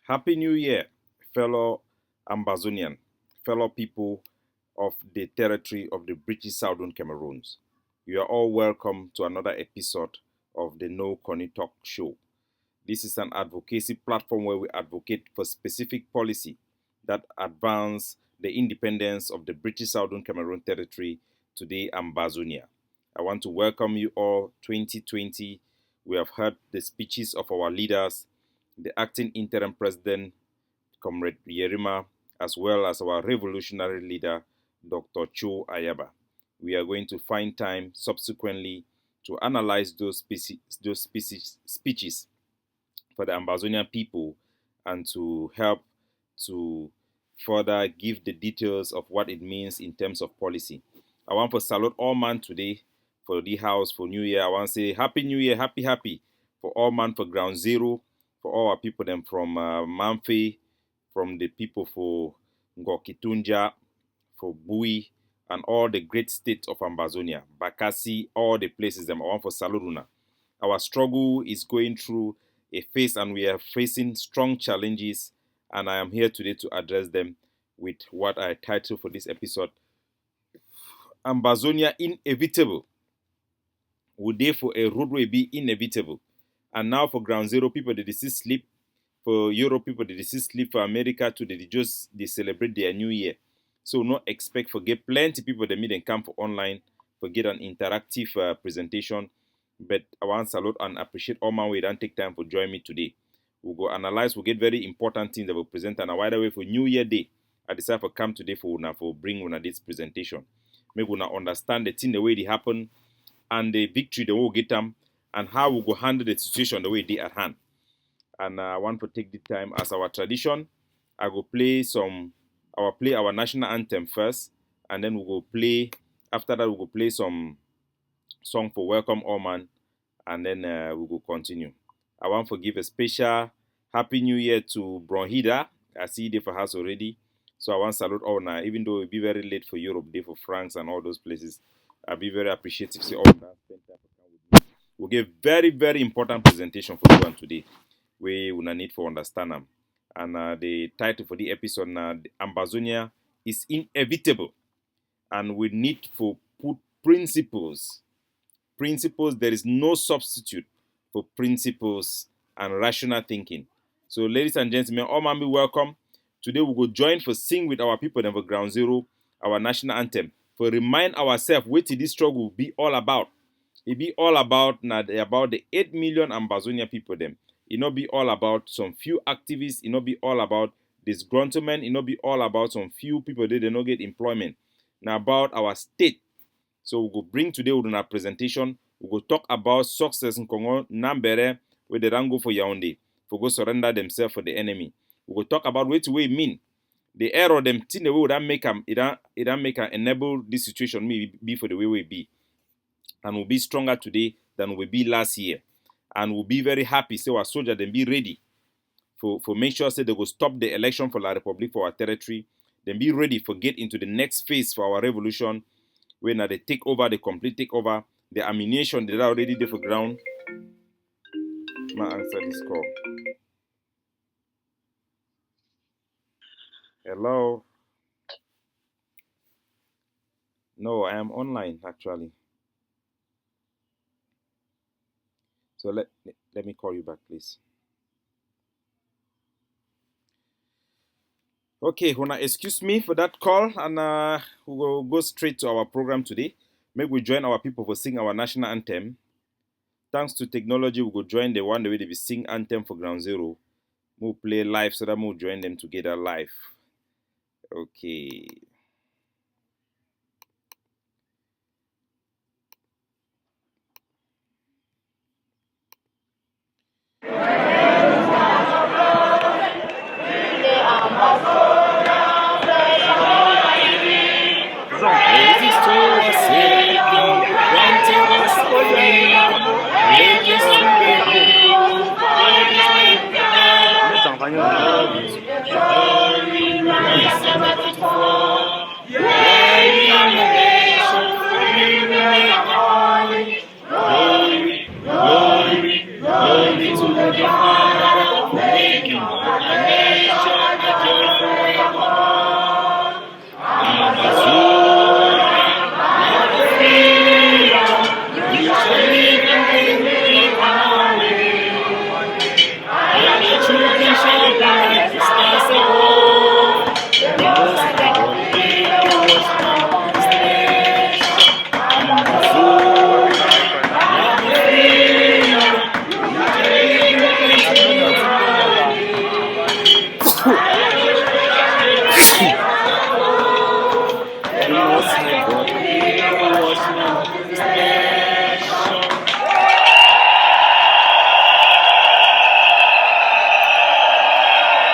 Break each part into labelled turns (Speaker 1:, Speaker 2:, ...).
Speaker 1: Happy New Year, fellow Ambazonian, fellow people of the territory of the British Southern Cameroons. You are all welcome to another episode of the No Connie Talk Show. This is an advocacy platform where we advocate for specific policy that advance the independence of the British Southern Cameroon territory, today Ambazonia. I want to welcome you all 2020. We have heard the speeches of our leaders, the acting interim president, Comrade Yerima, as well as our revolutionary leader, Dr. Cho Ayaba. We are going to find time subsequently to analyze those speeches for the Ambazonian people and to help to further give the details of what it means in terms of policy. I want to salute all man today for the house for New Year. I want to say Happy New Year, happy for all man for Ground Zero, for all our people them from Mamfe, from the people for Ngokitunja, for Bui, and all the great states of Ambazonia, Bakassi, all the places them. I want for Saluruna. Our struggle is going through a phase and we are facing strong challenges, and I am here today to address them with what I titled for this episode, Ambazonia Inevitable. Would therefore a roadway be inevitable? And now for Ground Zero, people they see sleep. For Europe, people they see sleep. For America, too, they celebrate their New Year. So not expect forget plenty people they meet and come for online, forget an interactive presentation. But I want to salute and appreciate all my way don't take time for join me today. We'll go analyze, we'll get very important things that we'll present, and a wider way for New Year Day. I decided to come today for bring una this presentation. Make una understand the thing the way they happen and the victory the way we get them and how we go handle the situation the way they at hand. And I want to take the time as our tradition. I will play our national anthem first, and then we will play after that we will play some song for Welcome All Man, and then we will continue. I want to give a special Happy New Year to Bronhida. I see they for house already. So I want to salute all now, even though it will be very late for Europe, day for France and all those places. I'll be very appreciative. See all that spend time with me. We'll give very, very important presentation for everyone today. We will need for understand them. And the title for the episode now, Ambazonia is inevitable. And we need to put principles. There is no substitute for principles and rational thinking. So ladies and gentlemen, all man be welcome. Today we will join for sing with our people for Ground Zero, our national anthem, for remind ourselves what this struggle will be all about. It be all about the 8 million Ambazonia people them. It not be all about some few activists. It not be all about disgruntlement. It not be all about some few people that they don't get employment. Now about our state. So we will bring today with our presentation. We will talk about success in Congo, Nambere, where they don't go for Yaoundé, for go surrender themselves for the enemy. We will talk about what we mean. The error them thing the way we don't make them, it don't make enable this situation be for the way we be. And we'll be stronger today than we be last year. And we'll be very happy. So our soldiers then be ready for make sure say they will stop the election for La Republic for our territory. Then be ready for get into the next phase for our revolution. When they take over, the complete takeover, the ammunition that are already there for ground. Ma answer this call. Hello. No, I am online actually. So let me call you back, please. Okay, Hona, excuse me for that call, and we will go straight to our program today. Maybe we join our people for sing our national anthem. Thanks to technology, we will join the one the way they will sing anthem for Ground Zero. We'll play live so that we'll join them together live. Okay.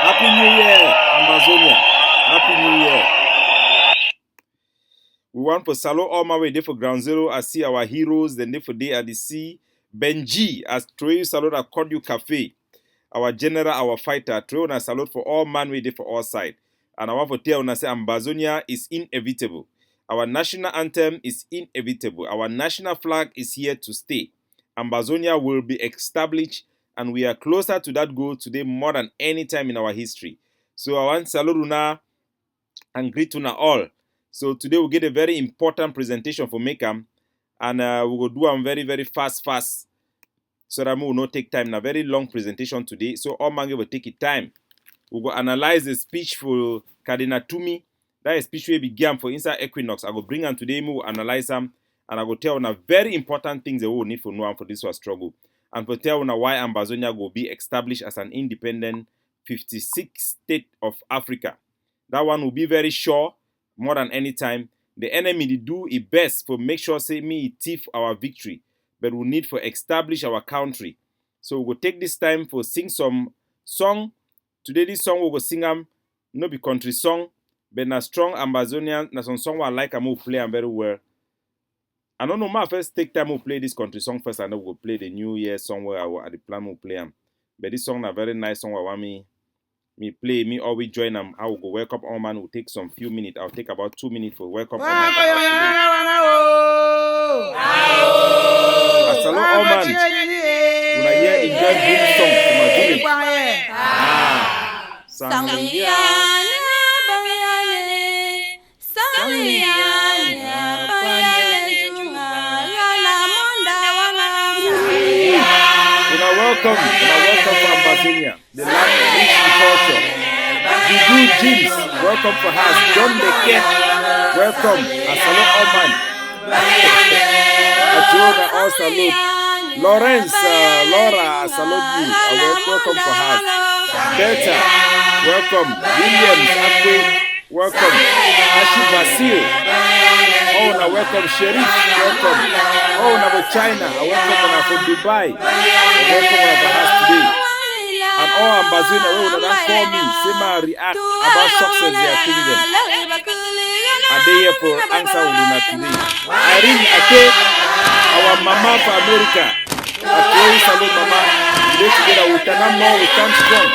Speaker 1: Happy New Year, Ambazonia. Happy New Year. We want for Salo all my way there for Ground Zero. I see our heroes, then there for day at the sea. Benji as Troy salute at Cordu Cafe. Our general, our fighter, Troy na salute for all man way there for all side. And I want to tell you say Ambazonia is inevitable. Our national anthem is inevitable. Our national flag is here to stay. Ambazonia will be established, and we are closer to that goal today more than any time in our history. So I want to salute Una and greet Una all. So today we'll get a very important presentation for Mekam, and we will do them very, very fast, so that we will not take time. In a very long presentation today, so all man will take it time. We will analyze the speech for Cardinal Tumi. That is speech will began for inside Equinox. I will bring them today, we will analyze them, and I will tell you very important things that we will need for know for this was struggle. And for tell you why Ambazonia will be established as an independent 56th state of Africa. That one will be very sure, more than any time. The enemy they do its best for make sure say me thief our victory, but we need for establish our country. So we will take this time for sing some song. Today this song we will sing no be country song, but na strong Ambazonian, na some song I like and will play them very well. I don't know, my first take time we'll play this country song first, and then we'll play the New Year song where I will at the plan we'll play them. But this song a very nice song I want me play, me always join them. I will go welcome all man will take some few minutes. I'll take about 2 minutes for welcome all man. Hello all man. When I hear enjoy good song from my village. Welcome for Ambazonia, the land of rich in culture. Dudu James, welcome for us. John Beke, welcome. Asalo Oman. Ajoga all salute. Lawrence, Laura, salute you. Welcome for us. Delta, welcome. Williams, Akwe, welcome. Ashi Basil, oh, now welcome. Sherif, welcome. Oh, now China, welcome from Dubai. Welcome to us today. And all Ambazonia will not call me. Say my react about success they are taking them. And they here for answer will not today. Irene Ake, our mama for America. Ake, salute mama. Today together we stand more, we stand strong.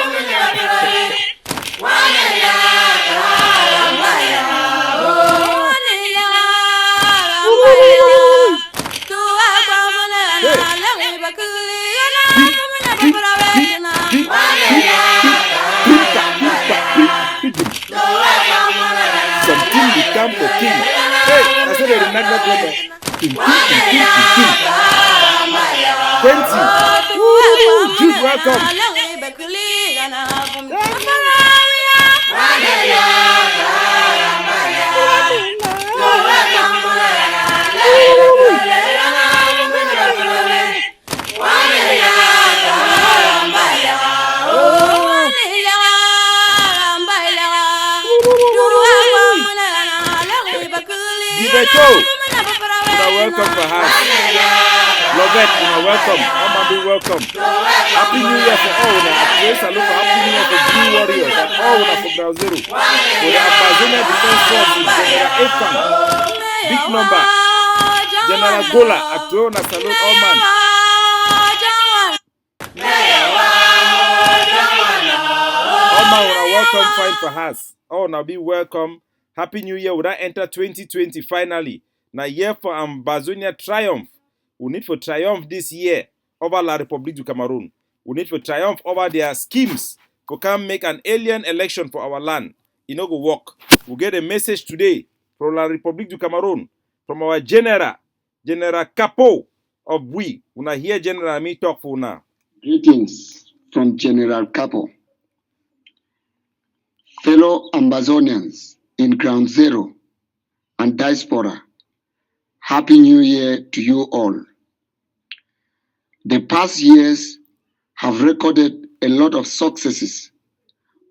Speaker 1: Something become the king. Hey, I said they remember that. King. 20. Woo, Jude, welcome. Welcome for us. Lovett, welcome. Mama, be welcome. Happy New Year for all. Praise and look for Happy New Year for Blue Warriors and all for Ground Zero. For the Ambazonia Defense Forces, General Efan, big number. General Gola, Atrona, salute all man. All man, welcome, fight for us. Oh, now be welcome. Happy New Year. Would I enter 2020 finally? Now, year for Ambazonia triumph. We need for triumph this year over La République du Cameroon. We need for triumph over their schemes for come make an alien election for our land. It no go work. We get a message today from La République du Cameroon, from our General Capo of we. Una hear General me talk for now.
Speaker 2: Greetings from General Capo. Fellow Ambazonians in Ground Zero and Diaspora, Happy New Year to you all. The past years have recorded a lot of successes,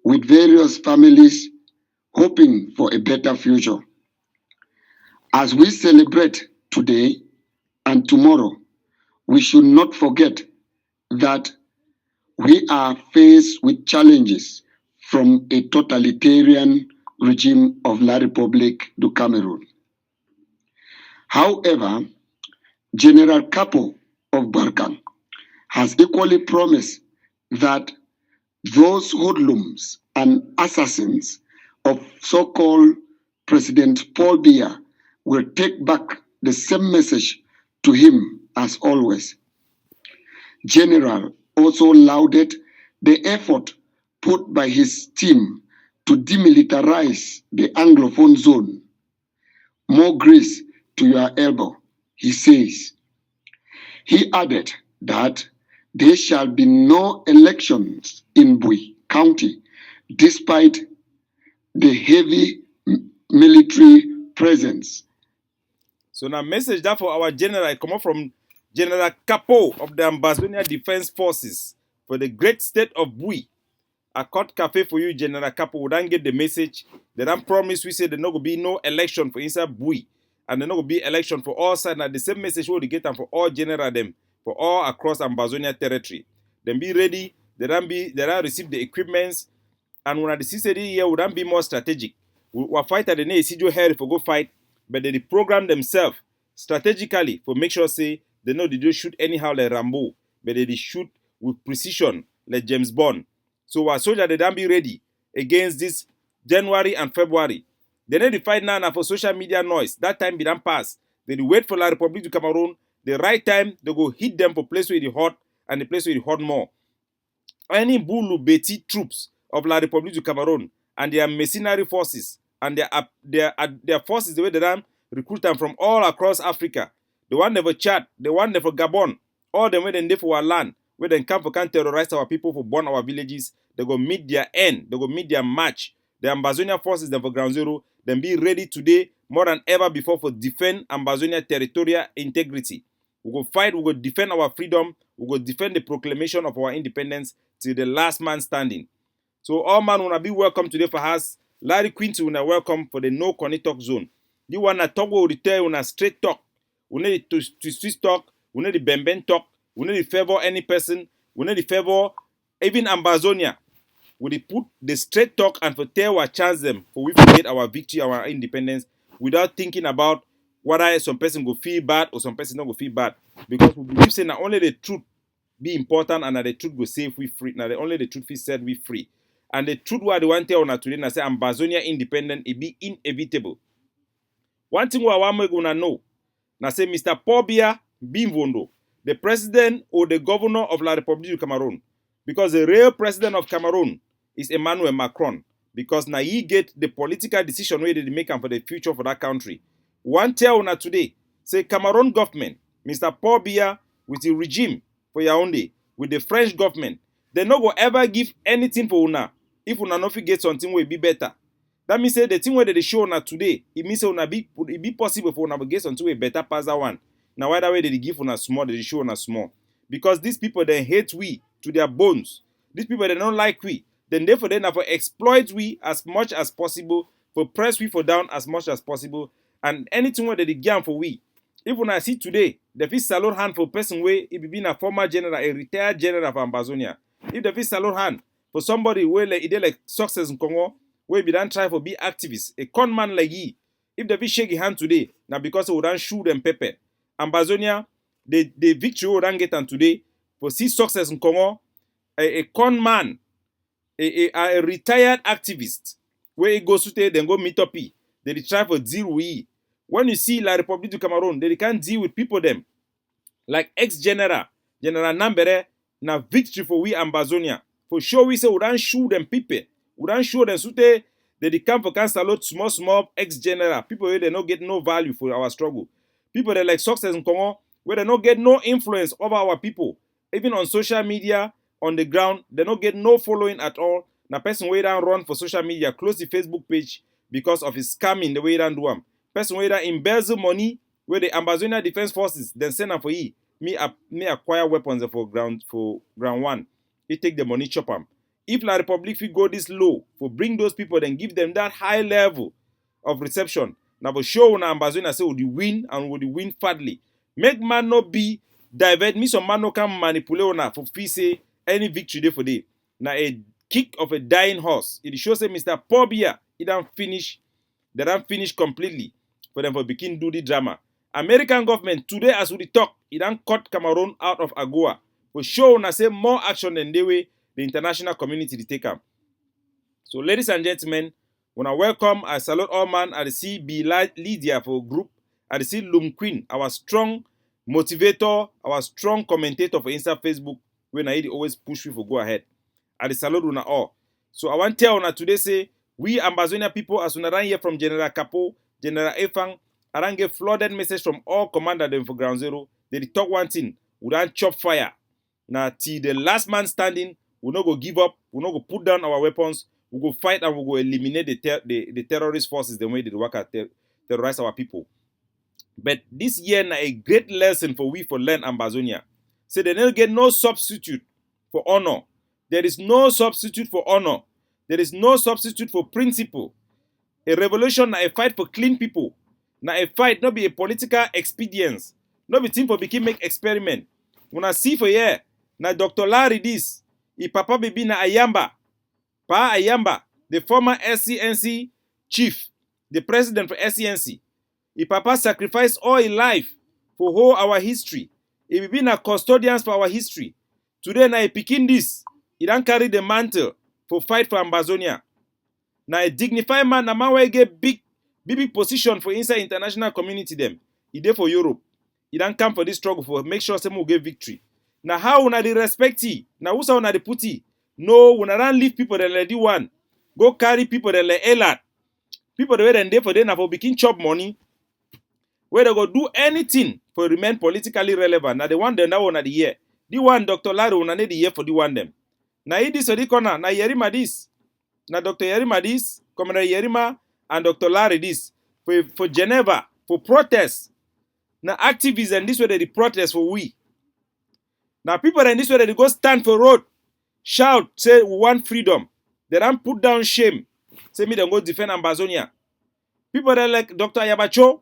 Speaker 2: with various families hoping for a better future. As we celebrate today and tomorrow, we should not forget that we are faced with challenges from a totalitarian regime of La République du Cameroon. However, General Capo of Barkhane has equally promised that those hoodlums and assassins of so-called President Paul Biya will take back the same message to him as always. General also lauded the effort put by his team to demilitarize the Anglophone zone. More grease to your elbow, he says. He added that there shall be no elections in Bui County despite the heavy military presence.
Speaker 1: So now message that for our general, I come up from General Capo of the Ambazonia Defense Forces for the great state of Bui. A court cafe for you, General Capo. We don't get the message. They don't promise we say there not going to be no election for inside Bui. And there not going to be election for all sides. Now the same message we get them for all general them, for all across Ambazonia territory. Then be ready. They don't receive the equipments. And when the CCD here would not be more strategic. We fight at the name CJ Harry for go fight. But they program themselves strategically for make sure say they know they don't shoot anyhow like Rambo, but they shoot with precision like James Bond. So our soldiers they don't be ready against this January and February. They need to fight now for social media noise. That time be done pass. They wait for La République du Cameroon. The right time they go hit them for place where it hot and the place where it hot more. Any Bulu Beti troops of La République du Cameroon and their mercenary forces and their forces the way they recruit them from all across Africa. The one never Chad, the one never Gabon, all the way they live for our land, where they come for can terrorize our people for burn our villages. They go meet their end, they go meet their match. The Ambazonia forces them for Ground Zero, then be ready today more than ever before for defend Ambazonia territorial integrity. We go fight, we go defend our freedom, we go defend the proclamation of our independence till the last man standing. So all man wanna be welcome today for us. Larry Quinty wanna welcome for the no Connect zone. You wanna talk with return wanna straight talk. We need to Swiss talk, we need the Bemben talk, we need to favor any person, we need to favor even Ambazonia. We put the straight talk and for tell our chance them for we get our victory, our independence without thinking about whether some person go feel bad or some person not go feel bad. Because we believe saying that only the truth be important and that the truth go save we free. Now only the truth be said we free. And the truth what they want to tell on today, I say Ambazonia independent, it be inevitable. One thing we want to know, now say Mr. Paul Biya Bimvondo, the president or the governor of La République du Cameroon, because the real president of Cameroon is Emmanuel Macron, because now he get the political decision where they make for the future for that country. One tell una today, say Cameroon government, Mr. Paul Biya with the regime for Yaoundé, with the French government, they no go ever give anything for una if una no fit get something will be better. That means say the thing where they show una today, it means say una it be possible for una to get something way better pass that one. Now why that way they give una small, they show una small. Because these people they hate we to their bones. These people they don't like we. Then therefore they never exploit we as much as possible, for press we for down as much as possible, and anything where they give for we. If when I see today, the fit salute hand for person way if be a former general, a retired general of Ambazonia. If the fit salute hand for somebody where like success in Congo, where be done try for be activist, a con man like he, if the fit shake his hand today, now because we don't shoot them pepper. Ambazonia, the victory we don't get on today, for see success in Congo, a con man, a retired activist, where he goes to then go meet up, they try for deal with he. When you see La République du Cameroon, they can't deal with people them. Like ex-general, General Nambere, na victory for we Ambazonia. For sure, we say we don't show them people. We don't show them so they come for can salute small ex-general. People where they don't get no value for our struggle. People that like success in Congo, where they don't get no influence over our people. Even on social media, on the ground, they don't get no following at all. Now person where don't run for social media, close the Facebook page because of his scamming the way they don't do them. Person where they embezzle money, where the Ambazonia Defense Forces then send them for me acquire weapons for ground one. He take the money, chop them. If La Republic we go this low, for bring those people, then give them that high level of reception. Now for sure when Ambazonia say would you win and would you win fadly. Make man not be divert me some man no can manipulate on for fee say any victory day for day. Now a kick of a dying horse. It shows say Mr. Pobia, he don't finish. They don't finish completely for them for begin do the drama. American government today as we talk, it don't cut Cameroon out of AGOA. For sure when I say more action than the way the international community to take them. So ladies and gentlemen, when I welcome, I salute all man at the CB Lydia for group, at the C Lum Queen, our strong motivator, our strong commentator for Insta Facebook, when I always push you for go ahead. At the salute una all. So I want to tell una today say, we Ambazonia people, as we ran here from General Capo, General Efang, I don't get flooded message from all commander them for Ground Zero. They talk one thing, we don't chop fire. Now till the last man standing, we're not going to give up. We're not going to put down our weapons. We'll go fight and we'll go eliminate the terrorist forces the way they work at terrorize our people. But this year na a great lesson for we for learn Ambazonia. So they don't get no substitute for honor. There is no substitute for honor. There is no substitute for principle. A revolution na a fight for clean people. Na a fight not be a political expedience. Not be team for become make experiment. When I see for here, na Dr. Larry this. I papa baby na Ayamba. Pa Ayamba, the former SCNC chief, the president for SCNC. I papa sacrificed all his life for whole our history. He be na custodians for our history. Today na he picking this. He don't carry the mantle for fight for Ambazonia. Na a dignified man, na man where get big position for inside international community them. He there for Europe. He don't come for this struggle for make sure some will get victory. Now how una the respect he? Now who's una the putty? No, una don't leave people that let one. Go carry people that let elat. People that wait there for them for begin chop money. Where they go do anything for remain politically relevant. Now the one them now una the year. The one Dr. Larry una need the year for the one them. Now he this or the corner. Now Yerima this. Now Dr. Yerima this. Commander Yerima and Dr. Larry this. For Geneva. For protest. Now activism this way they protest for we. Now people in this way they go stand for road, shout, say we want freedom. They don't put down shame. Say me they go defend Ambazonia. People that like Dr. Yabacho,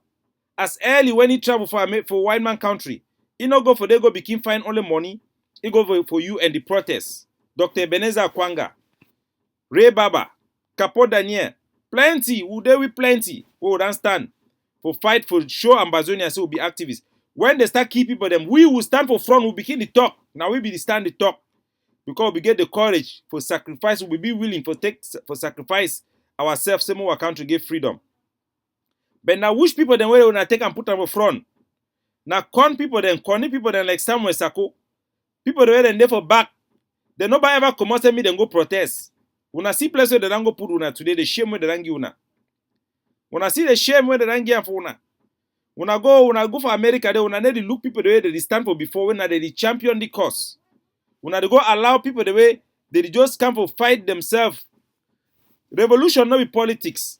Speaker 1: as early when he travel for white man country, he not go for they go begin find only money. He go for you and the protest. Dr. Ebenezer Kwanga, Ray Baba, Capo Daniel, plenty, who they with plenty, who don't stand for fight for show Ambazonia so will be activists. When they start keep people them, we will stand for front, we begin the talk. Now we be the stand the talk. Because we get the courage for sacrifice, we be willing for sacrifice ourselves, same our country get freedom. But now which people then where we take and put them for front? Now corny people then like Samuel Sako. People where they for back. They nobody ever come out and me then go protest. When I see place where they don't go put una today, the shame where they don't give una. When I see the shame where they don't give for una. When I go for America, they when I need to look people the way they stand for before when they champion the cause. When they go allow people the way they just come for fight themselves. Revolution not be politics.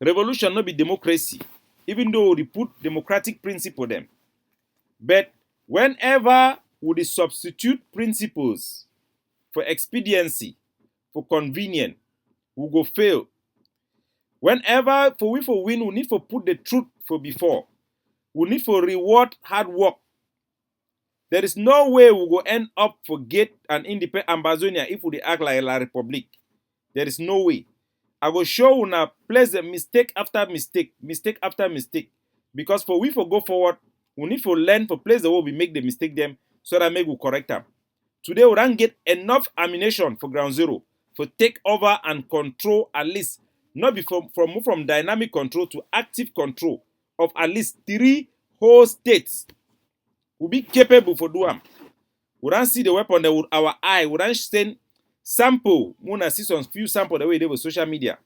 Speaker 1: Revolution not be democracy. Even though they put democratic principle them. But whenever we substitute principles for expediency, for convenience, we go fail. Whenever for win, we need to put the truth for before. We need to reward hard work. There is no way we will end up forget an independent Ambazonia if we act like La Republic. There is no way. I will show you now place the mistake after mistake after mistake. Because for we go forward, we need to learn for place the way we make the mistake them so that we correct them. Today we don't get enough ammunition for Ground Zero for take over and control at least not be from dynamic control to active control of at least 3 whole states. We'll be capable for doing. We don't see the weapon there with our eye. We don't send sample. We don't see some few sample the way they were social media.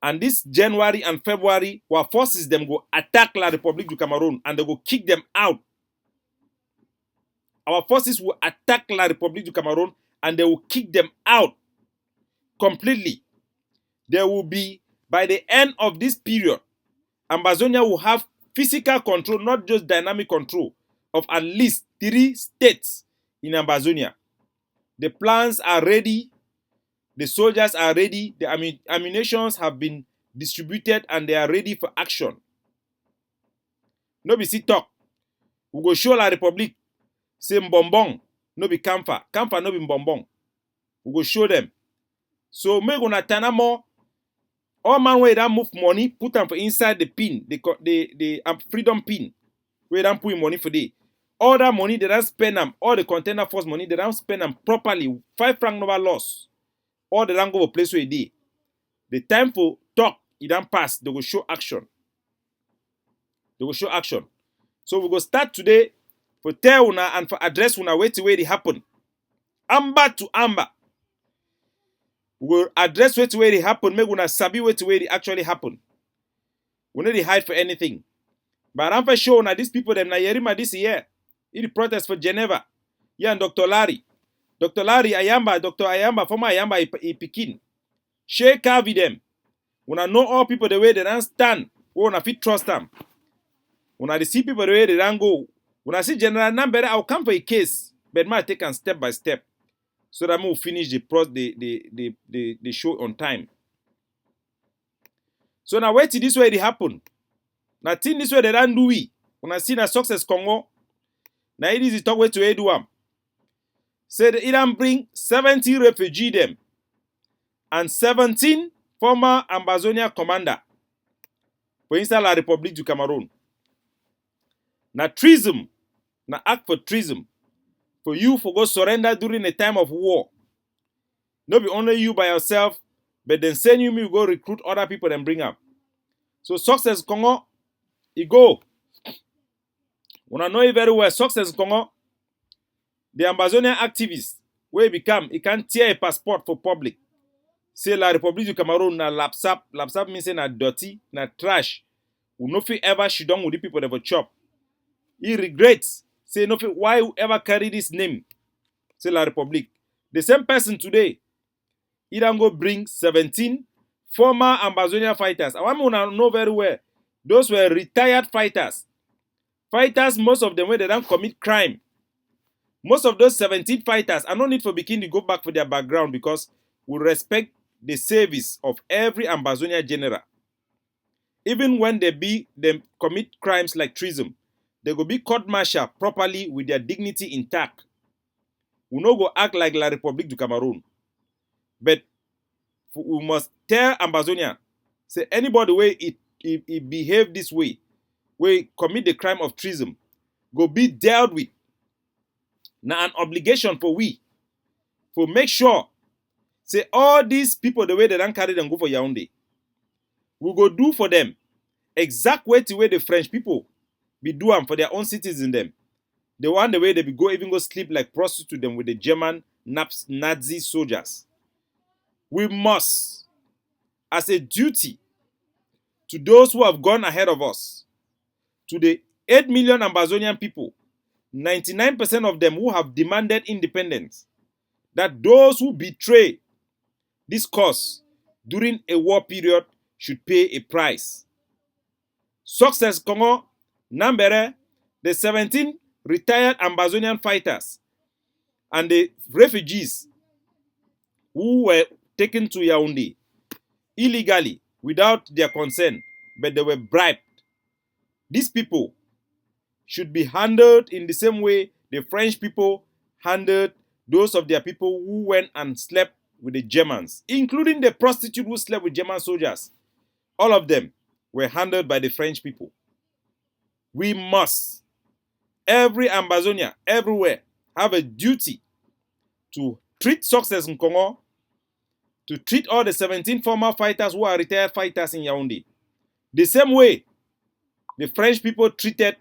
Speaker 1: And this January and February, our forces them go attack La République du Cameroon and they go kick them out. Our forces will attack La République du Cameroon and they will kick them out completely. There will be, by the end of this period, Ambazonia will have physical control, not just dynamic control, of at least 3 states in Ambazonia. The plans are ready. The soldiers are ready. The ammunitions have been distributed and they are ready for action. No be sit talk. We go show La République. Say Mbombong. No be Kamfa. Kamfa no be Mbombong. We go show them. So make una tana more. All man where they move money, put them for inside the pin, the freedom pin. Where they put money for day. All that money they don't spend them. All the container force money they don't spend them properly. 5 franc no loss. All they don't go to place where they dey. The time for talk, it don't pass. They will show action. They will show action. So we go start today for tell una and for address una where it happen. Amber to amber. We will address where it happen. Make una sabi where it actually happen. We no dey hide for anything. But I'm for sure now these people them na Yerima this year. It protest for Geneva. Yeah, and Dr. Larry. Dr. Larry Ayamba, Dr. Ayamba, former Ayamba Pikin. Share carve them. When I know all people the way they don't stand, when I fit trust them. When I see people the way they don't go. When I see General Nambere, I'll come for a case. But I take them step by step. So that I will finish the show on time. So now wait till this way it happen. Now think this way they don't do it. When I see na success Congo, now it is the talk way to do them. Say the Iran bring 70 refugees them and 17 former Ambazonia commander for inside La République du Cameroon. Na treason, na act for treason, for you for go surrender during a time of war. Not be only you by yourself, but then send you go recruit other people and bring up. So success Congo, it go. When I know it very well, success Congo. The Ambazonian activists, where become, it can tear a passport for public. Say La République du Cameroon na lapsap. Lapsap means na dirty, na trash. We no fit ever shit down with the people that have chop. He regrets. Say no fit why you ever carry this name. Say La République. The same person today, he don't go bring 17 former Ambazonian fighters. I want to know very well. Those were retired fighters. Fighters, most of them, when they don't commit crime. Most of those 17 fighters, I no need for Bikini to go back for their background because we respect the service of every Ambazonia general. Even when they commit crimes like treason, they go be court-martial properly with their dignity intact. We no go act like La République du Cameroon. But we must tell Ambazonia, say anybody way it behave this way, we commit the crime of treason, go be dealt with. Now an obligation for we, for make sure, say all these people the way they don't carry them go for Yaoundé, we go do for them exact way the way the French people be do them for their own citizens them. The one the way they be even go sleep like prostitute them with the German Nazi soldiers. We must, as a duty to those who have gone ahead of us, to the 8 million Ambazonian people, 99% of them who have demanded independence, that those who betray this cause during a war period should pay a price. Success Congo, Nambere, the 17 retired Ambazonian fighters and the refugees who were taken to Yaoundé illegally without their consent, but they were bribed. These people should be handled in the same way the French people handled those of their people who went and slept with the Germans, including the prostitute who slept with German soldiers. All of them were handled by the French people. We must, every Ambazonia, everywhere, have a duty to treat success in Congo, to treat all the 17 former fighters who are retired fighters in Yaoundé the same way the French people treated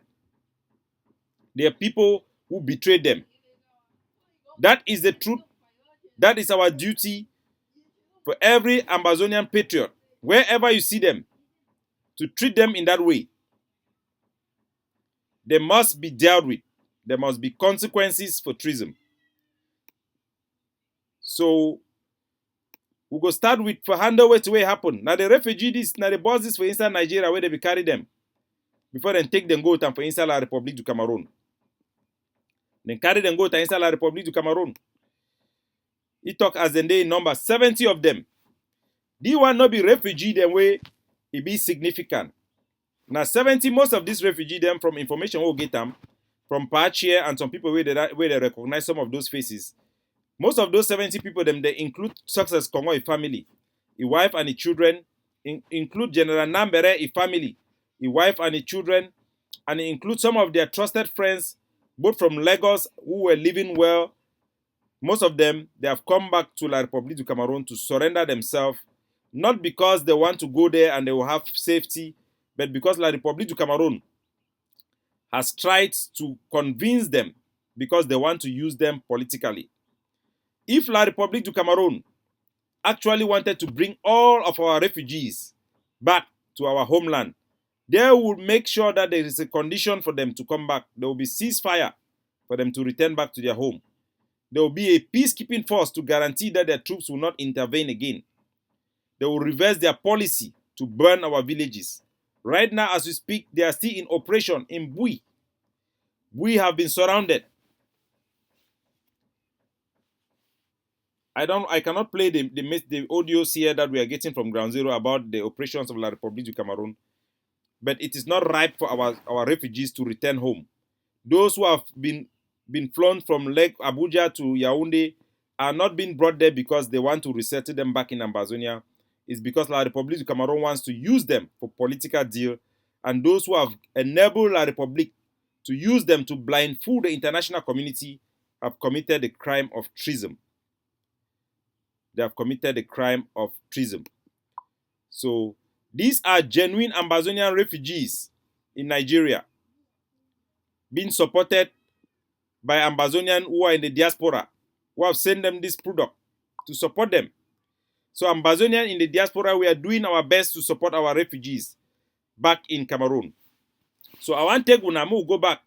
Speaker 1: their people who betrayed them. That is the truth. That is our duty for every Ambazonian patriot, wherever you see them, to treat them in that way. They must be dealt with. There must be consequences for treason. So we go start with for handle wait way happen. Now the refugees, now the bosses for inside Nigeria where they be carry them before they take them go to for inside la Republic du Cameroon. Then carry them go to inside la Republic du Cameroon. He talk as the day in number 70 of them. They want not be refugee them way it be significant. Now 70, most of these refugee them from information we'll get them from Pachie and some people where they recognize some of those faces. Most of those 70 people them they include Success Kongo a family, a wife and a children, include General Nambere a family, a wife and a children, and include some of their trusted friends, both from Lagos who were living well. Most of them they have come back to La République du Cameroon to surrender themselves, not because they want to go there and they will have safety, but because La République du Cameroon has tried to convince them because they want to use them politically. If La République du Cameroon actually wanted to bring all of our refugees back to our homeland, they would make sure that there is a condition for them to come back. There will be ceasefire for them to return back to their home. There will be a peacekeeping force to guarantee that their troops will not intervene again. They will reverse their policy to burn our villages. Right now, as we speak, they are still in operation in Bui. We have been surrounded. I cannot play the audios here that we are getting from Ground Zero about the operations of La République du Cameroon, but it is not ripe for our refugees to return home. Those who have been flown from Lake Abuja to Yaoundé are not being brought there because they want to resettle them back in Ambazonia. It's because La République du Cameroon wants to use them for political deal, and those who have enabled La République to use them to blindfold the international community have committed the crime of treason. They have committed the crime of treason. So these are genuine Ambazonian refugees in Nigeria being supported by Ambazonians who are in the diaspora, who have sent them this product to support them. So Ambazonians in the diaspora, we are doing our best to support our refugees back in Cameroon. So I want to take Unamu go back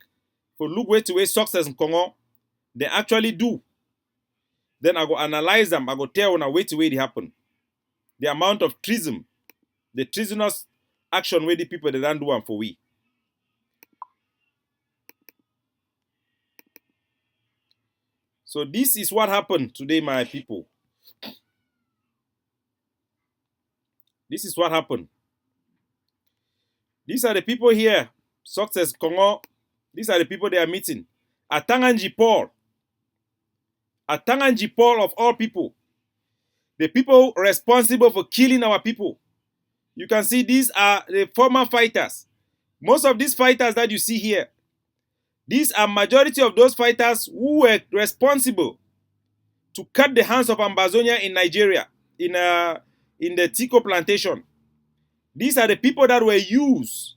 Speaker 1: for look where to where Success in Congo they actually do. Then I go analyze them. I go tell on a way to where it happen. The amount of treason, the treasonous action where the people they don't do one for we. So this is what happened today, my people. This is what happened. These are the people here. Success Congo. These are the people they are meeting. Atanganji Paul. Atanganji Paul of all people. The people responsible for killing our people. You can see these are the former fighters. Most of these fighters that you see here, these are majority of those fighters who were responsible to cut the hands of Ambazonia in Nigeria, in the Tico plantation. These are the people that were used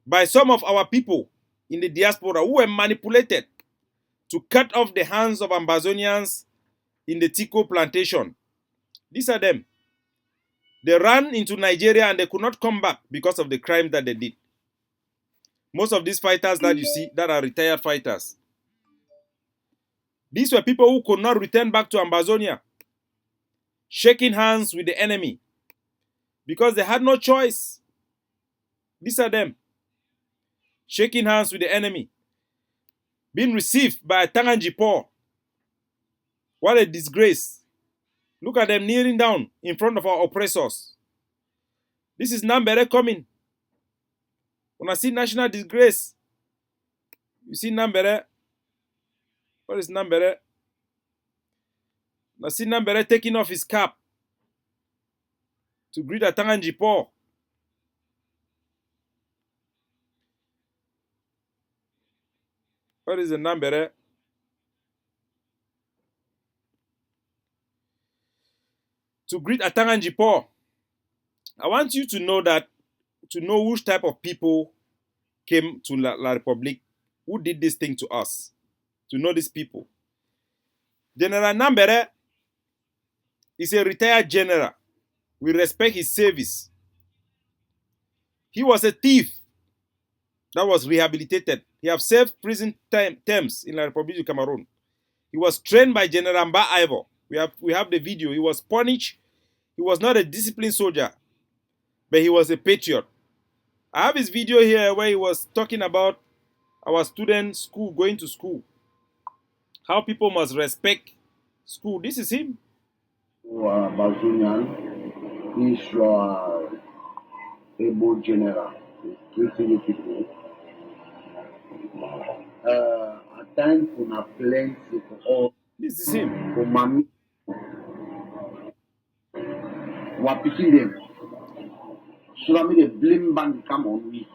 Speaker 1: by some of our people in the diaspora who were manipulated to cut off the hands of Ambazonians in the Tico plantation. These are them. They ran into Nigeria and they could not come back because of the crime that they did. Most of these fighters that you see, that are retired fighters. These were people who could not return back to Ambazonia, shaking hands with the enemy because they had no choice. These are them. Shaking hands with the enemy. Being received by Tanganji Paul. What a disgrace. Look at them kneeling down in front of our oppressors. This is Nambere coming. When I see national disgrace, you see Nambere. What is Nambere? I see Nambere taking off his cap to greet Tanganji Paul. What is the Nambere? To greet Atanganji Paul. I want you to know that, to know which type of people came to La République, who did this thing to us. to know these people. General Nambere is a retired general. We respect his service. He was a thief that was rehabilitated. He have served prison terms in the Republic of Cameroon. He was trained by General Mba Ivor. We have the video. He was punished. He was not a disciplined soldier, but he was a patriot. I have his video here where he was talking about our students' school, going to school. How people must respect school. This is him.
Speaker 3: Bazonian is your able general, treating you people. At times, we have plenty for all.
Speaker 1: This is him.
Speaker 3: For mommy, what pity them. So that means the blame band come on me.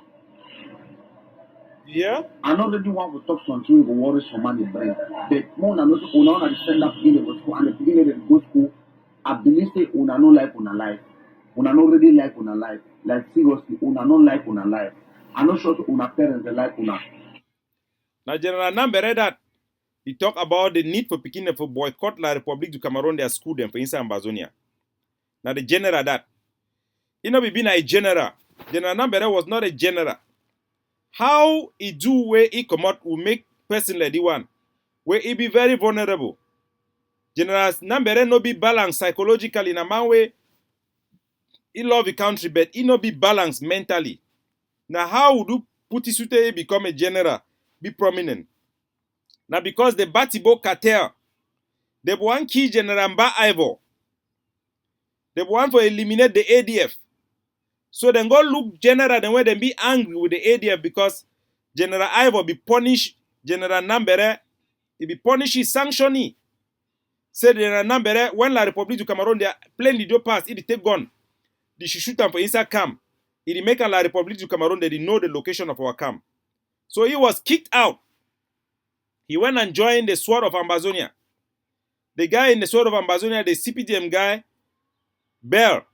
Speaker 1: Yeah.
Speaker 3: I know that you want to talk something with worries for money brain. But more than not, we know that send up beginning of school and the beginning of go school. I believe say una no life una life. Una no really life una life. Like seriously, una no life una life. I'm not sure una parents the life una.
Speaker 1: Now General Nambere that he talk about the need for Pekin for boycott la Republique du Cameroon their school them for inside Ambazonia. Now the general that he not be being a general. General Nambere was not a general. How he do where he come out will make person like the one where he be very vulnerable. General Nambere no be balanced psychologically in a man way. He love the country, but he no be balanced mentally. Now how would you Putisute become a general, be prominent? Now because the Batibo cartel, they want key General Mba Ivor. They want to eliminate the ADF. So then go look general, then when they be angry with the ADF because General Ivor be punish General Nambere, he be punish his sanctionee. Say General Nambere, when la Republique du Cameroon, they plane the do pass, he take gun. They should shoot them for inside camp. He make la Republique du Cameroon, they know the location of our camp. So he was kicked out. He went and joined the Sword of Ambazonia. The guy in the Sword of Ambazonia, the CPDM guy, Bell.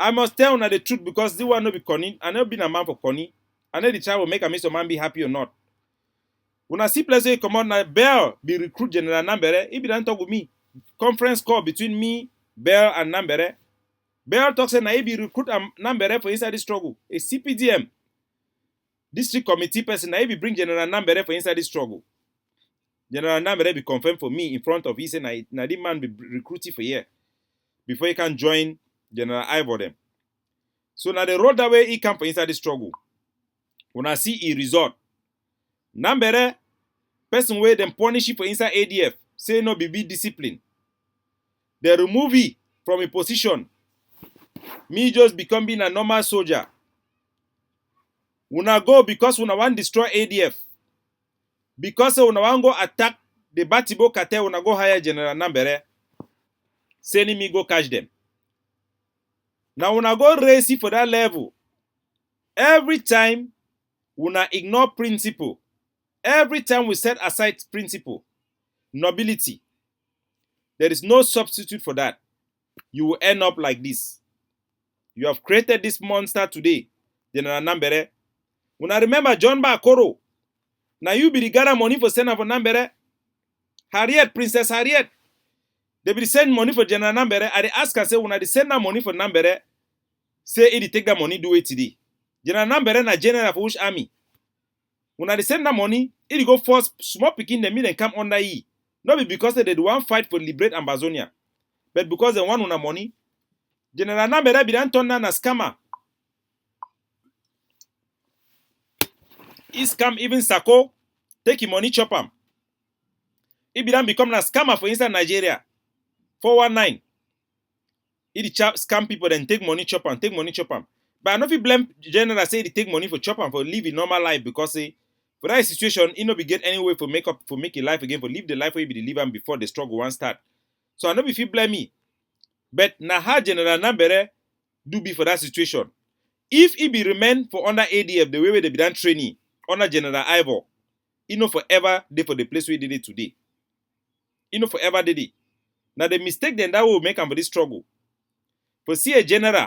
Speaker 1: I must tell you the truth because this one no be Connie. I never been a man for Connie. I know the child will make a Mr. Man be happy or not. When I see place come on now, Bell be recruit General Nambere, he be done talk with me. Conference call between me, Bell and Nambere. Bell talks and he be recruit Nambere for inside this struggle. A CPDM district committee person, he be bring General Nambere for inside this struggle. General Nambere be confirmed for me in front of he said na this man be recruited for here before he can join General Ivor them. So now the road that way he come for inside the struggle. When I see he resort, Nambere, person where them punish him for inside ADF, say no be discipline. They remove he from a position. Me just become being a normal soldier. Una go because una want destroy ADF. Because una want go attack the Batibo cartel, una go hire General Nambere. Sending me go catch them. Now when I go race for that level, every time when I ignore principle, every time we set aside principle, nobility, there is no substitute for that. You will end up like this. You have created this monster today, General Nambere. When I remember John Bakoro, now you be the gather money for sending for Nambere. Harriet, Princess Harriet, they be send money for General Nambere. I ask her, say, when I send that money for Nambere, say he take that money, do it today. General Nambere na general for which army? When I send that money, he go first small picking them in and come under ye. Not be because they do one fight for liberate Ambazonia, but because they want una money. General Nambere be done turn down a scammer. He scam even Sako, take him money chop him. He be done become a scammer for inside Nigeria. 419. He the scam people then take money chop him, take money chop him. But I know if you blame general say he take money for chop him for living normal life because say for that situation he no be get any way for make a life again for live the life where he be the live before the struggle one start. So I know if you blame me. But now how General Nambere do be for that situation. If he be remain for under ADF the way they be done training under General Ivor, he no forever dey for the place where he did it today. He no forever did it. Now the mistake then that will make him for this struggle. For see a general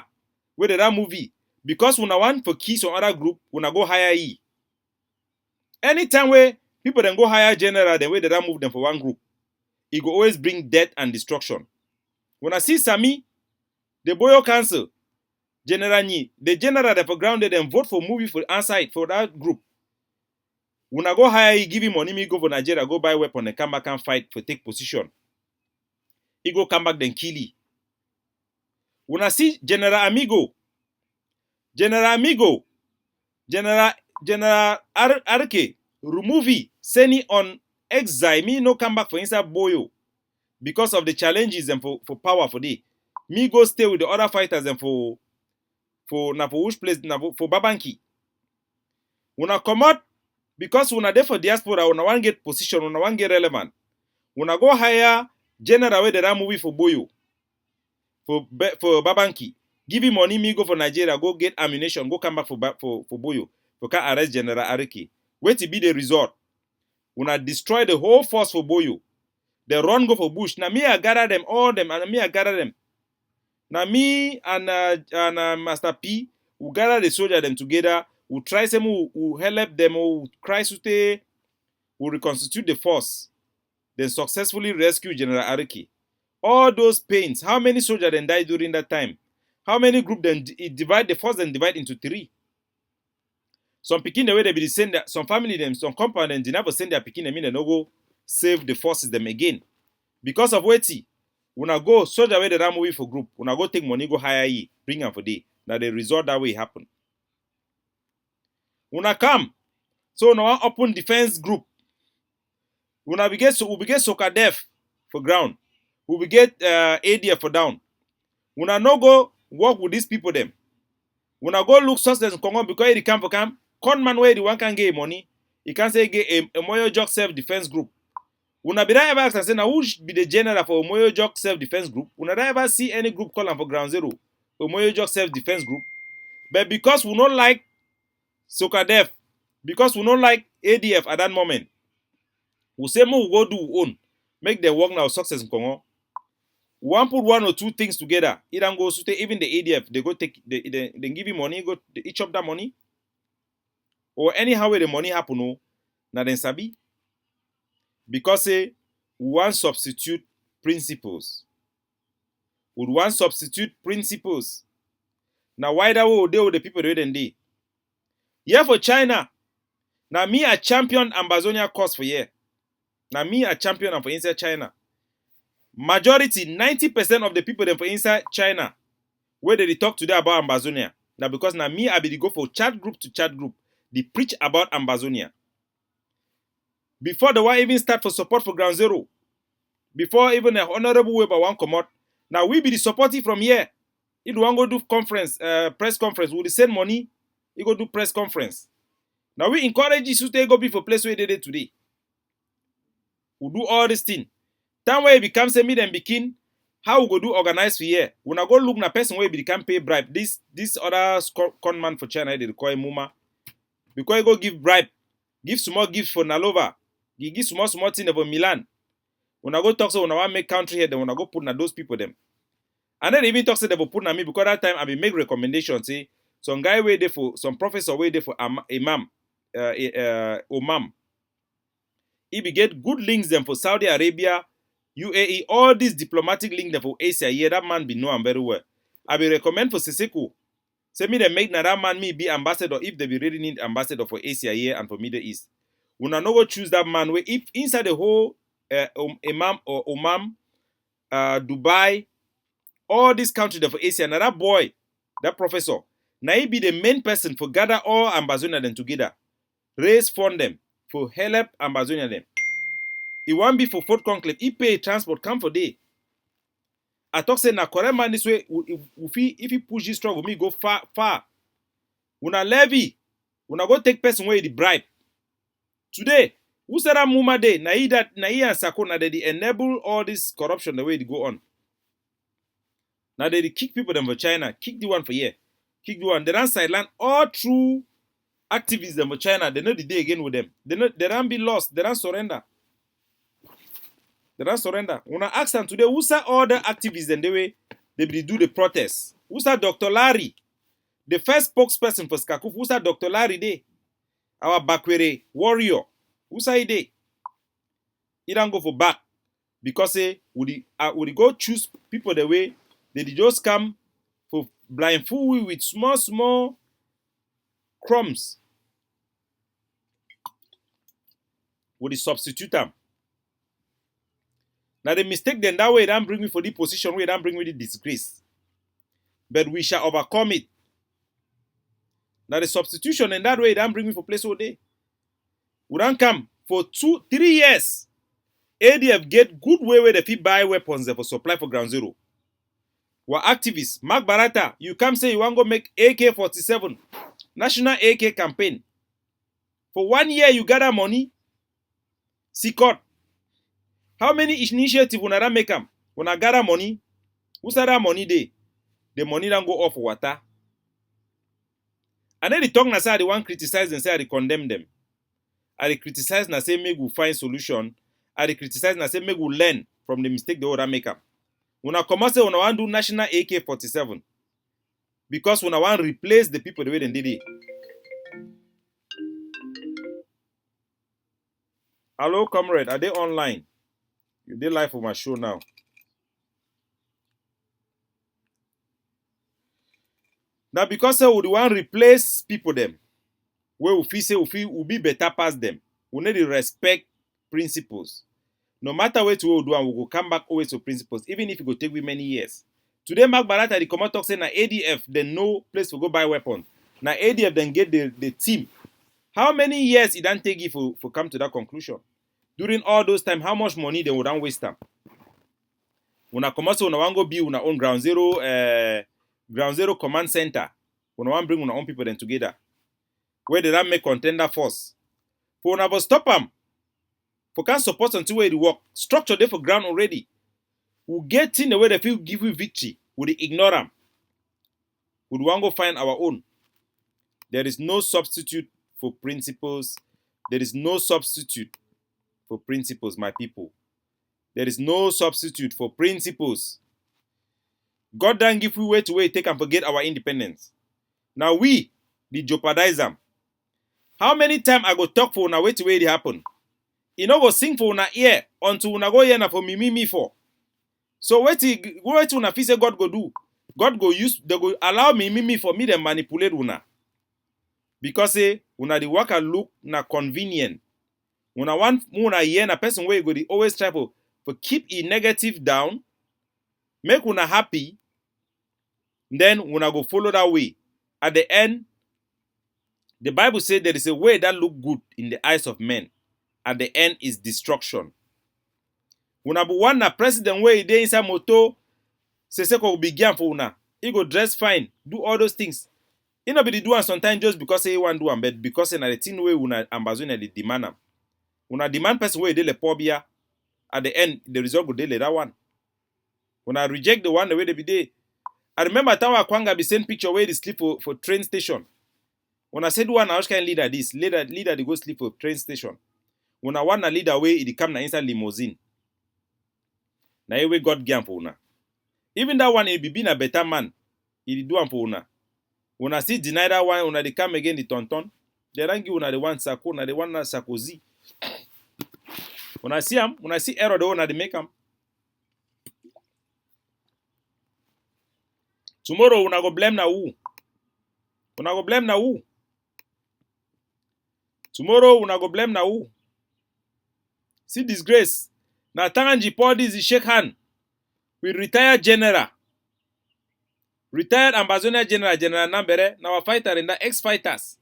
Speaker 1: where they that movie because when I want for keys or other group, when I go hire ye. Anytime where People then go hire general, the way they don't move them for one group. It will always bring death and destruction. When I see Sami, the Boyo Council, General Nyi, the general that for grounded and vote for movie for answer for that group. When I go hire, he give him money, me go for Nigeria, go buy weapon and come back and fight for take position. He go come back then kill he. When I see General Amigo, General Arke, remove he, send he on exile, me no come back for inside Boyo. Because of the challenges and for power for day. Me go stay with the other fighters and for which place for Babanki. When I come out, because when I there for diaspora, when I want get position, when I want get relevant, when I go hire general where they are movie for Boyo, for Babanki, give him money, me go for Nigeria, go get ammunition, go come back for Boyo, for can arrest General Ariki. Wait to be the result. When I destroy the whole force for Boyo, they run go for bush. Now me I gather them, all them, and me I gather them. Now me and Master P, we gather the soldier them together. We try some, we help them, we cry sute, we reconstitute the force. Then successfully rescue General Ariki. All those pains, how many soldiers then died during that time? How many groups then divide the force and divide into 3? Some picking the way they be send some family them, some company they never send their picking them in and no go save the forces them again. Because of waiting, when I go soldier where the ram away for group, when I go take money, go hire ye, bring them for day. Now the result that way happen. When I come, so now open defense group. When I get Soka Def for ground, we get ADF for down. When I no go work with these people them. When I go look success in Congo because he come for camp, con man where the one can get money, he can say get a Moyo Jok self-defense group. When I be ever ask and say now who should be the general for Moyo Jok self-defense group? When I ever see any group calling for ground zero, Moyo Jok self-defense group. But because we don't like Soka Def, because we don't like ADF at that moment, we say we go do own, make the work now success in Congo. One put 1 or 2 things together. It don't go to even the ADF. They go take they give you money. Go each of that money. Or anyhow where the money happen, no, na then sabi. Because we want substitute principles. We want substitute principles. Now why that we deal with the people the way then they? Yeah, for China. Now me a champion Ambazonia cause for here. Now me a champion for inside China. Majority, 90% of the people them for inside China, where they talk today about Ambazonia. Now because now me I be go for chat group to chat group, they preach about Ambazonia. Before the war even start for support for ground zero, before even an honorable Weber one come out, now we be the supportive from here. If one go do conference, press conference, we send money, he go do press conference. Now we encourage you to go be for place where they did today. We do all this thing. Time where it becomes a mid and begin, how we go do organize for here? When I go look na person where we can pay bribe, this other con man for China, they call him Muma. Because he go give bribe, give small gifts for Nalova, he give small thing for Milan. When I go talk so when I want make country here, then when I go put na those people them. And then even talk say they will put na me because that time I be make recommendations, say some guy wait there for some professor wait there for Imam, Omam. He be get good links them for Saudi Arabia, UAE, all these diplomatic links for Asia, yeah, that man be know am very well. I be recommend for Siseko. Say me they make that man me be ambassador if they be really need ambassador for Asia here and for Middle East. When I no go choose that man where if inside the whole Imam or Omam, Dubai, all these countries for Asia, now that boy, that professor, now he be the main person for gather all Ambazonia them together, raise fund them for help Ambazonia them. He won't be for Fort Conclave. He pay transport, come for day. I talk say na correct man this way. If he push this struggle, me go far. Una levy, una go take person where the bribe. Today, who said that Muma day? Na he and Sako na they enable all this corruption the way they go on. Now they kick people them for China, kick the one for here, kick the one. They don't sideline all true activists them for China. They know the day again with them. They don't be lost. They don't surrender. They don't surrender. When I ask them today, who's that all the activists and the way they do the protests? Who's that Dr. Larry? The first spokesperson for Skakuf, who's that Dr. Larry day? Our Bakwere warrior. Who say they? He don't go for back. Because would go choose people the way they just come for blindfold with small crumbs. Would substitute them? Now the mistake then that way don't bring me for the position where don't bring me the disgrace. But we shall overcome it. Now the substitution in that way don't bring me for place all day. We don't come for 2-3 years. ADF get good way where they fit buy weapons for supply for ground zero. We're activists. Mark Barata, you come say you want to go make AK-47 national AK campaign. For 1 year you gather money. Secret. How many initiatives when I make them? When I gather money, who's that money day? The money don't go off water. And then the talk na say they want criticize and say they condemn them. I criticize and say make we find solution. I criticize and say make we learn from the mistake they would make up. When I come and say when I want to do national AK-47 because when I want to replace the people the way they did it. Hello, comrade, are they online? You did live for my show now. Now because we want to replace people them, where we feel say we will be better past them. We need to respect principles. No matter what we do, and we will come back always to principles, even if it will take we many years. Today, Mark Barata, the command talk say na ADF, then no place to go buy weapons. Now ADF then get the team. How many years it don't take you for come to that conclusion? During all those time, how much money they would not waste time? When I come out, when I want to go be on our own ground zero command center, when I want to bring our own people then together, where they don't make contender force. For when I stop them, for can support until where it work, structure there for ground already. We'll get in the way they feel give you victory. We'll ignore them. We'll want to go find our own. There is no substitute for principles. There is no substitute for principles, my people. There is no substitute for principles. God don't give we way to way take and forget our independence. Now we jeopardize them. How many times I go talk for una way to way it happen? You know go sing for una ear until una go hear na for me for. So what una feel say God go do? God go use they go allow me for me to manipulate una. Because una the work look na convenient. Una want una hear na person where you go always try for keep a negative down, make una happy, then una go follow that way. At the end, the Bible says there is a way that look good in the eyes of men. At the end is destruction. Una bu one na president where he dey inside moto, say will be game for una. He go dress fine, do all those things. He not be the do am sometimes just because he want do am, but because na the thing way una ambazonia dey demand am. Una demand person where dey le pobia. At the end, the result go dey le that one. When I reject the one the way they be there. I remember Tawa Kwanga be sent picture where they sleep for train station. When I said one, I was kind of leader this. Leader they go sleep for train station. When I want a leader way, it come na inside limousine. Na way God give for una. Even that one, it be being a better man. It do am for una. When I see deny that one, una they come again the tonton. They don't give una the one Sako, una the one na Sarkozy. When I see them, when I see error, the one they make them. Tomorrow, una go blame na who? Una go blame na who? Tomorrow, una go blame na who? See disgrace. Na Tanganji Podis is shake hand with retired general. Retired Ambazonia General, General Nambere, now a fighter in the ex-fighters.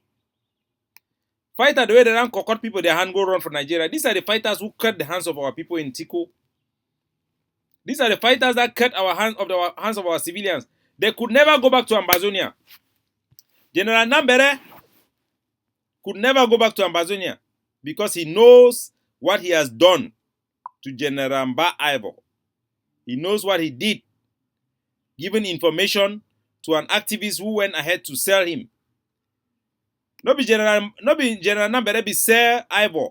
Speaker 1: Fighter the way they don't cut people, their hand go run for Nigeria. These are the fighters who cut the hands of our people in Tiko. These are the fighters that cut our hands of our civilians. They could never go back to Ambazonia. General Nambere could never go back to Ambazonia because he knows what he has done to General Mba Ivor. He knows what he did, giving information to an activist who went ahead to sell him. No be General Nambere be sell Ivor,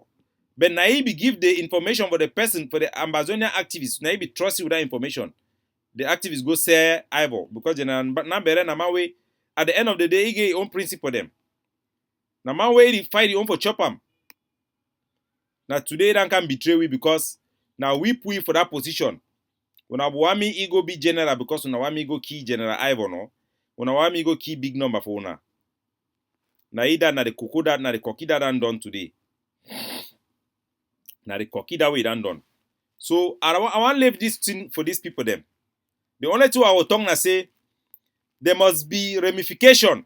Speaker 1: but Naibi give the information for the person, for the Ambazonia activist. Naibi trust you with that information. The activists go sell Ivor because General Nambere Namawe at the end of the day he get his own principle them. Namawe he fight his own for chop him. Now today they can betray we because now we put for that position. When Wami ego be general because when Wami go key general Ivan no. When Wami go key big number for una. Na either na the kokoda na the kokida done today. Na the kokida we done. So I want to leave this thing for these people them. The only two I will talk na say there must be ramification.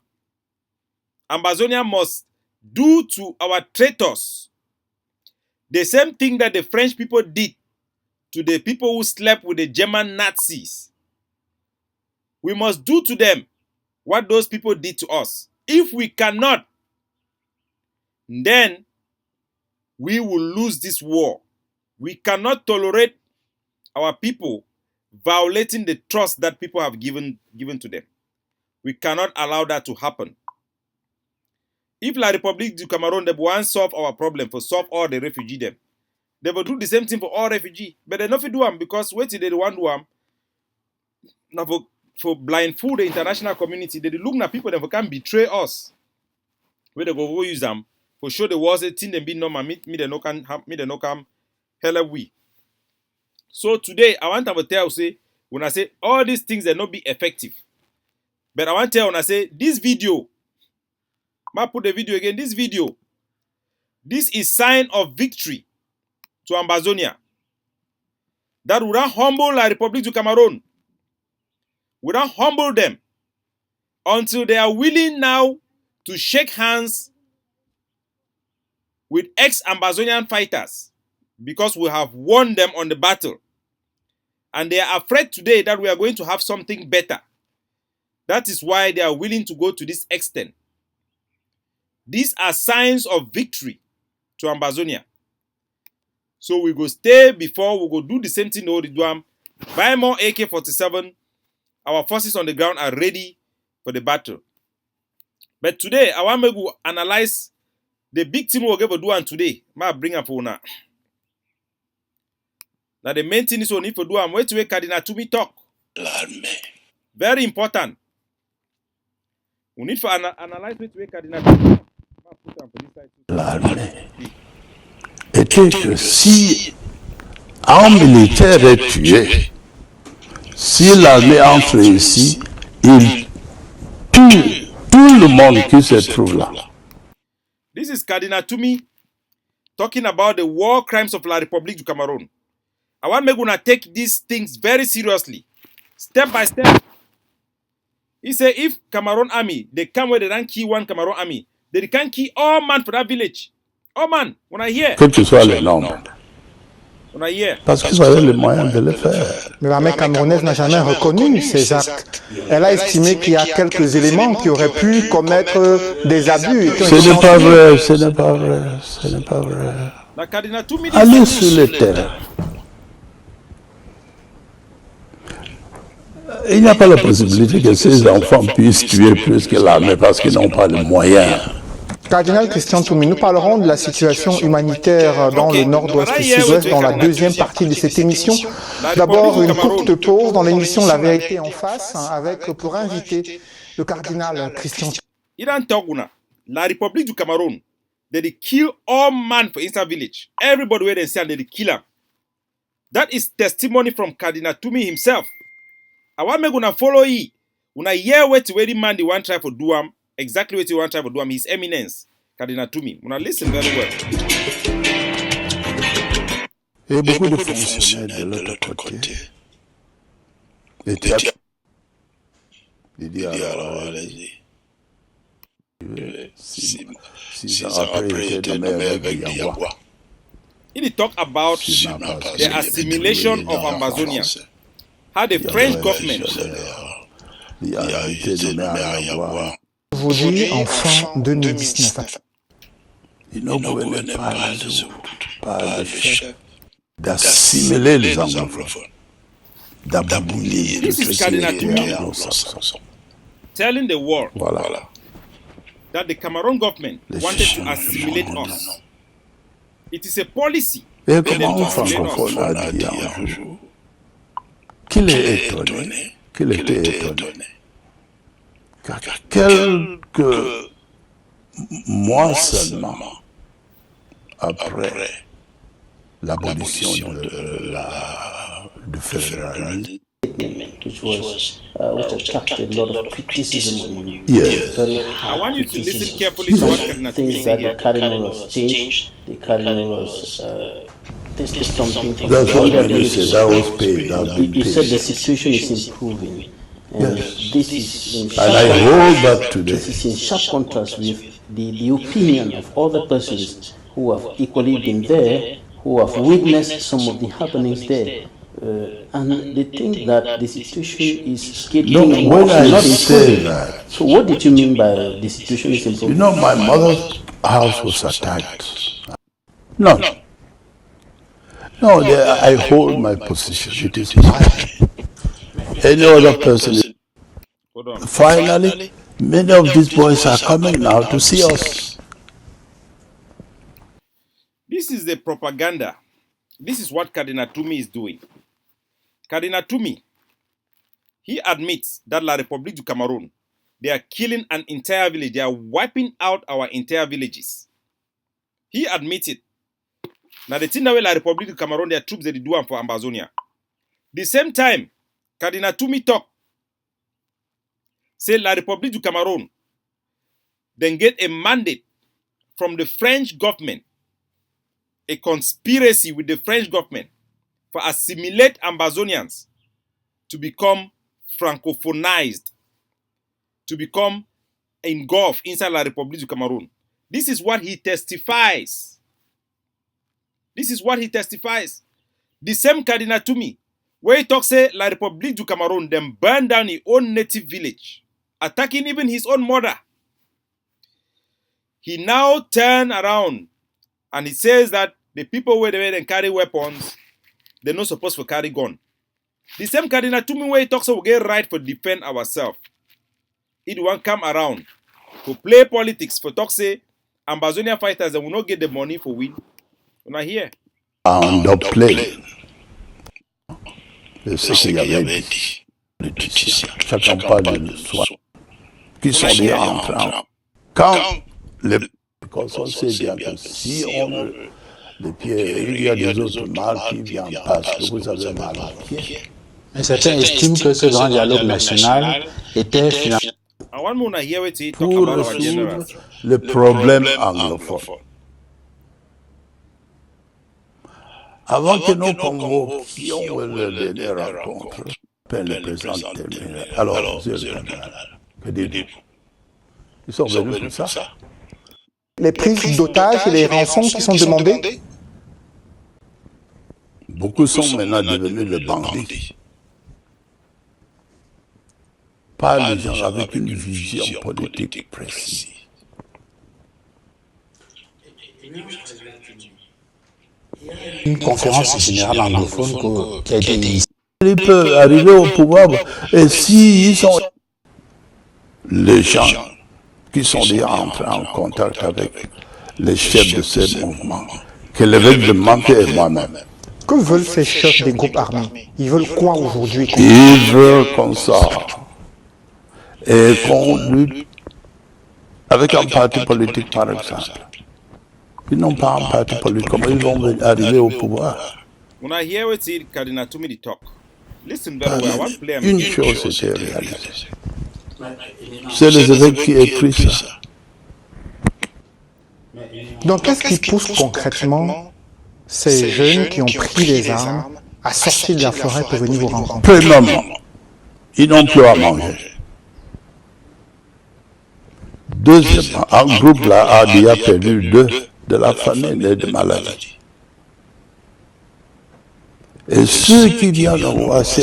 Speaker 1: Ambazonia must do to our traitors the same thing that the French people did to the people who slept with the German Nazis. We must do to them what those people did to us. If we cannot, then we will lose this war. We cannot tolerate our people violating the trust that people have given to them. We cannot allow that to happen. If La République du Cameroon, they want to solve our problem, for solve all the refugees them, they will do the same thing for all refugees. But they not do them because what they want to do them, now for blindfold the international community, they look at people that can betray us. Where they go use them for sure the wars a thing them be normal me they no can help we. So today I want to tell say when I say all these things they not be effective. But I want to tell when I say this video, I put the video again, this video, this is sign of victory to Ambazonia. That would not humble La République du Cameroon. Would not humble them until they are willing now to shake hands with ex-Ambazonian fighters because we have won them on the battle. And they are afraid today that we are going to have something better. That is why they are willing to go to this extent. These are signs of victory to Ambazonia. So we go stay before we go do the same thing we do. Buy more AK-47. Our forces on the ground are ready for the battle. But today, I want to analyze the big thing we're going to do today. I bring up for now. Now the main thing is we need to do. Wait to wait Cardinal Tumi talk. Very important. We need to analyze wait to wait Cardinal Tumi.
Speaker 4: L'armée était que si un militaire est tué, si l'armée entre ici, il tue tout le monde qui se trouve là.
Speaker 1: This is Cardinal Tumi talking about the war crimes of La République du Cameroon. I want to take these things very seriously, step by step. He said if Cameroon army, they come where they don't kill one Cameroon army, they can kill all man for that village. All man, when I hear.
Speaker 4: Quel que soit le nombre.
Speaker 1: When I hear.
Speaker 4: Parce qu'ils avaient les moyens de le faire.
Speaker 5: Mais l'armée camerounaise n'a jamais reconnu ces actes. Elle a estimé qu'il y a quelques éléments qui auraient pu commettre des abus.
Speaker 4: Ce n'est pas vrai, ce n'est pas vrai, ce n'est pas vrai. Allez sur le terrain. Il n'y a pas la possibilité que ces enfants puissent tuer plus que l'armée parce qu'ils n'ont pas de moyens.
Speaker 5: Cardinal Christian Tumi, nous parlerons de la situation humanitaire dans le nord-ouest et sud-ouest dans la deuxième partie de cette émission. D'abord, une courte pause dans l'émission La Vérité en face, avec pour invité le cardinal Christian Tumi.
Speaker 1: La République du Cameroun, they kill all man for inside village. Everybody where they say they kill them. That is testimony from Cardinal Tumi himself. I want me gonna follow you. When I hear what the man they want try for do exactly what you want to try for do His Eminence, Cardinal Tumi. When I listen very well.
Speaker 4: Et beaucoup de fonctionnaires de l'autre côté étaient alors allez-y. Si après était nommé avec Yagua.
Speaker 1: Il talk about the assimilation of Ambazonia. How the French government
Speaker 4: a été donné à Yagua.
Speaker 5: Vous dis en fin 2019.
Speaker 4: Il ne gouvernait pas le chef d'assimiler les anglophones, d'abolir
Speaker 1: This is Cardinal Tumi telling the world that the Cameroon government wanted to assimilate us. It is a policy.
Speaker 4: Et comment un francophone a dit un jour qu'il est étonné, qu'il était étonné, car quelques mois seulement après l'abolition du fédéralisme.
Speaker 6: Which attracted a lot of criticism on you.
Speaker 4: Yes.
Speaker 6: Very
Speaker 1: I want you to listen carefully to what Cardinal Tumi
Speaker 6: things
Speaker 1: is
Speaker 6: that
Speaker 1: saying
Speaker 6: the cardinal has changed. The cardinal has tested something from
Speaker 4: That's what
Speaker 6: the
Speaker 4: you said. That was paid. That
Speaker 6: You
Speaker 4: been
Speaker 6: said the
Speaker 4: paid.
Speaker 6: situation is improving. And
Speaker 4: Yes.
Speaker 6: this is in
Speaker 4: And I hold that today.
Speaker 6: This is in sharp contrast with the opinion of other persons who have equally been there, who have witnessed some of the happenings there. And they think that the situation is getting
Speaker 4: No, when I
Speaker 6: not
Speaker 4: say
Speaker 6: improving.
Speaker 4: that,
Speaker 6: So what did you mean by the situation is
Speaker 4: you
Speaker 6: improving?
Speaker 4: know, my mother's house was attacked. No. No, I hold my position. It is mine. Any other person.
Speaker 1: Hold on.
Speaker 4: Finally, many of these boys are coming now to see us.
Speaker 1: This is the propaganda. This is what Cardinal Tumi is doing. Cardinal Tumi, he admits that La République du Cameroon, they are killing an entire village. They are wiping out our entire villages. He admits it. Now the thing that La République du Cameroon, their troops, they do them for Ambazonia. The same time, Cardinal Tumi talk, say La République du Cameroon, then get a mandate from the French government, a conspiracy with the French government for assimilate Ambazonians to become francophonized, to become engulfed inside La République du Cameroon. This is what he testifies. This is what he testifies. The same Cardinal Tumi, where he talks say La République du Cameroon then burned down his own native village, attacking even his own mother. He now turned around and he says that the people where they carry weapons, they're not supposed to carry gun. The same Cardinal Tumi where he talks we get right for defend ourselves. It won't come around to play politics for talk say Ambazonia fighters that will not get the money for win. We're not here.
Speaker 4: On the plane. C'est ce qu'il y avait dit. Politiciens. Chacun parle de soi. Qui sont déjà en train. Quand les. Parce qu'on sait bien que si on. Les pieds, il y a des autres mal qui viennent parce que vous avez mal aux pieds.
Speaker 7: Mais certains estiment que ce grand dialogue national était finalement
Speaker 1: I want to hear what he talk
Speaker 4: Pour
Speaker 1: about our general.
Speaker 4: résoudre le problème anglophone. Avant que nous convoquions la dernière rencontre, le président terminé. Alors, monsieur le général, que dites-vous? Ils sont venus pour ça.
Speaker 5: Les prises d'otages et les rançons qui sont demandées?
Speaker 4: Beaucoup sont maintenant devenus des bandits. Pas les gens avec une vision politique précise.
Speaker 7: une conférence générale anglophone qui a été initiée.
Speaker 4: Ils peuvent arriver au pouvoir et s'ils sont les gens qui sont déjà entrés en contact avec les chefs de ces mouvements, que l'évêque de Manté et moi-même.
Speaker 5: Que veulent ces chefs des groupes armés? Ils veulent quoi aujourd'hui?
Speaker 4: Ils veulent qu'on sorte et qu'on lutte avec un parti politique, par exemple. Ils n'ont pas un parti politique, comment ils vont arriver au pouvoir?
Speaker 1: When I hear what Cardinal Tumi talk, listen very well. I want to play
Speaker 4: Une chose était réalisée. C'est les évêques qui écrivent ça.
Speaker 5: Donc qu'est-ce qui pousse concrètement ces jeunes qui ont pris les armes à sortir de la forêt pour venir vous rencontrer?
Speaker 4: Premièrement, ils n'ont plus à manger. Deuxièmement, un groupe là a déjà perdu de la famine et de maladies. Et ceux qui viennent voir, ce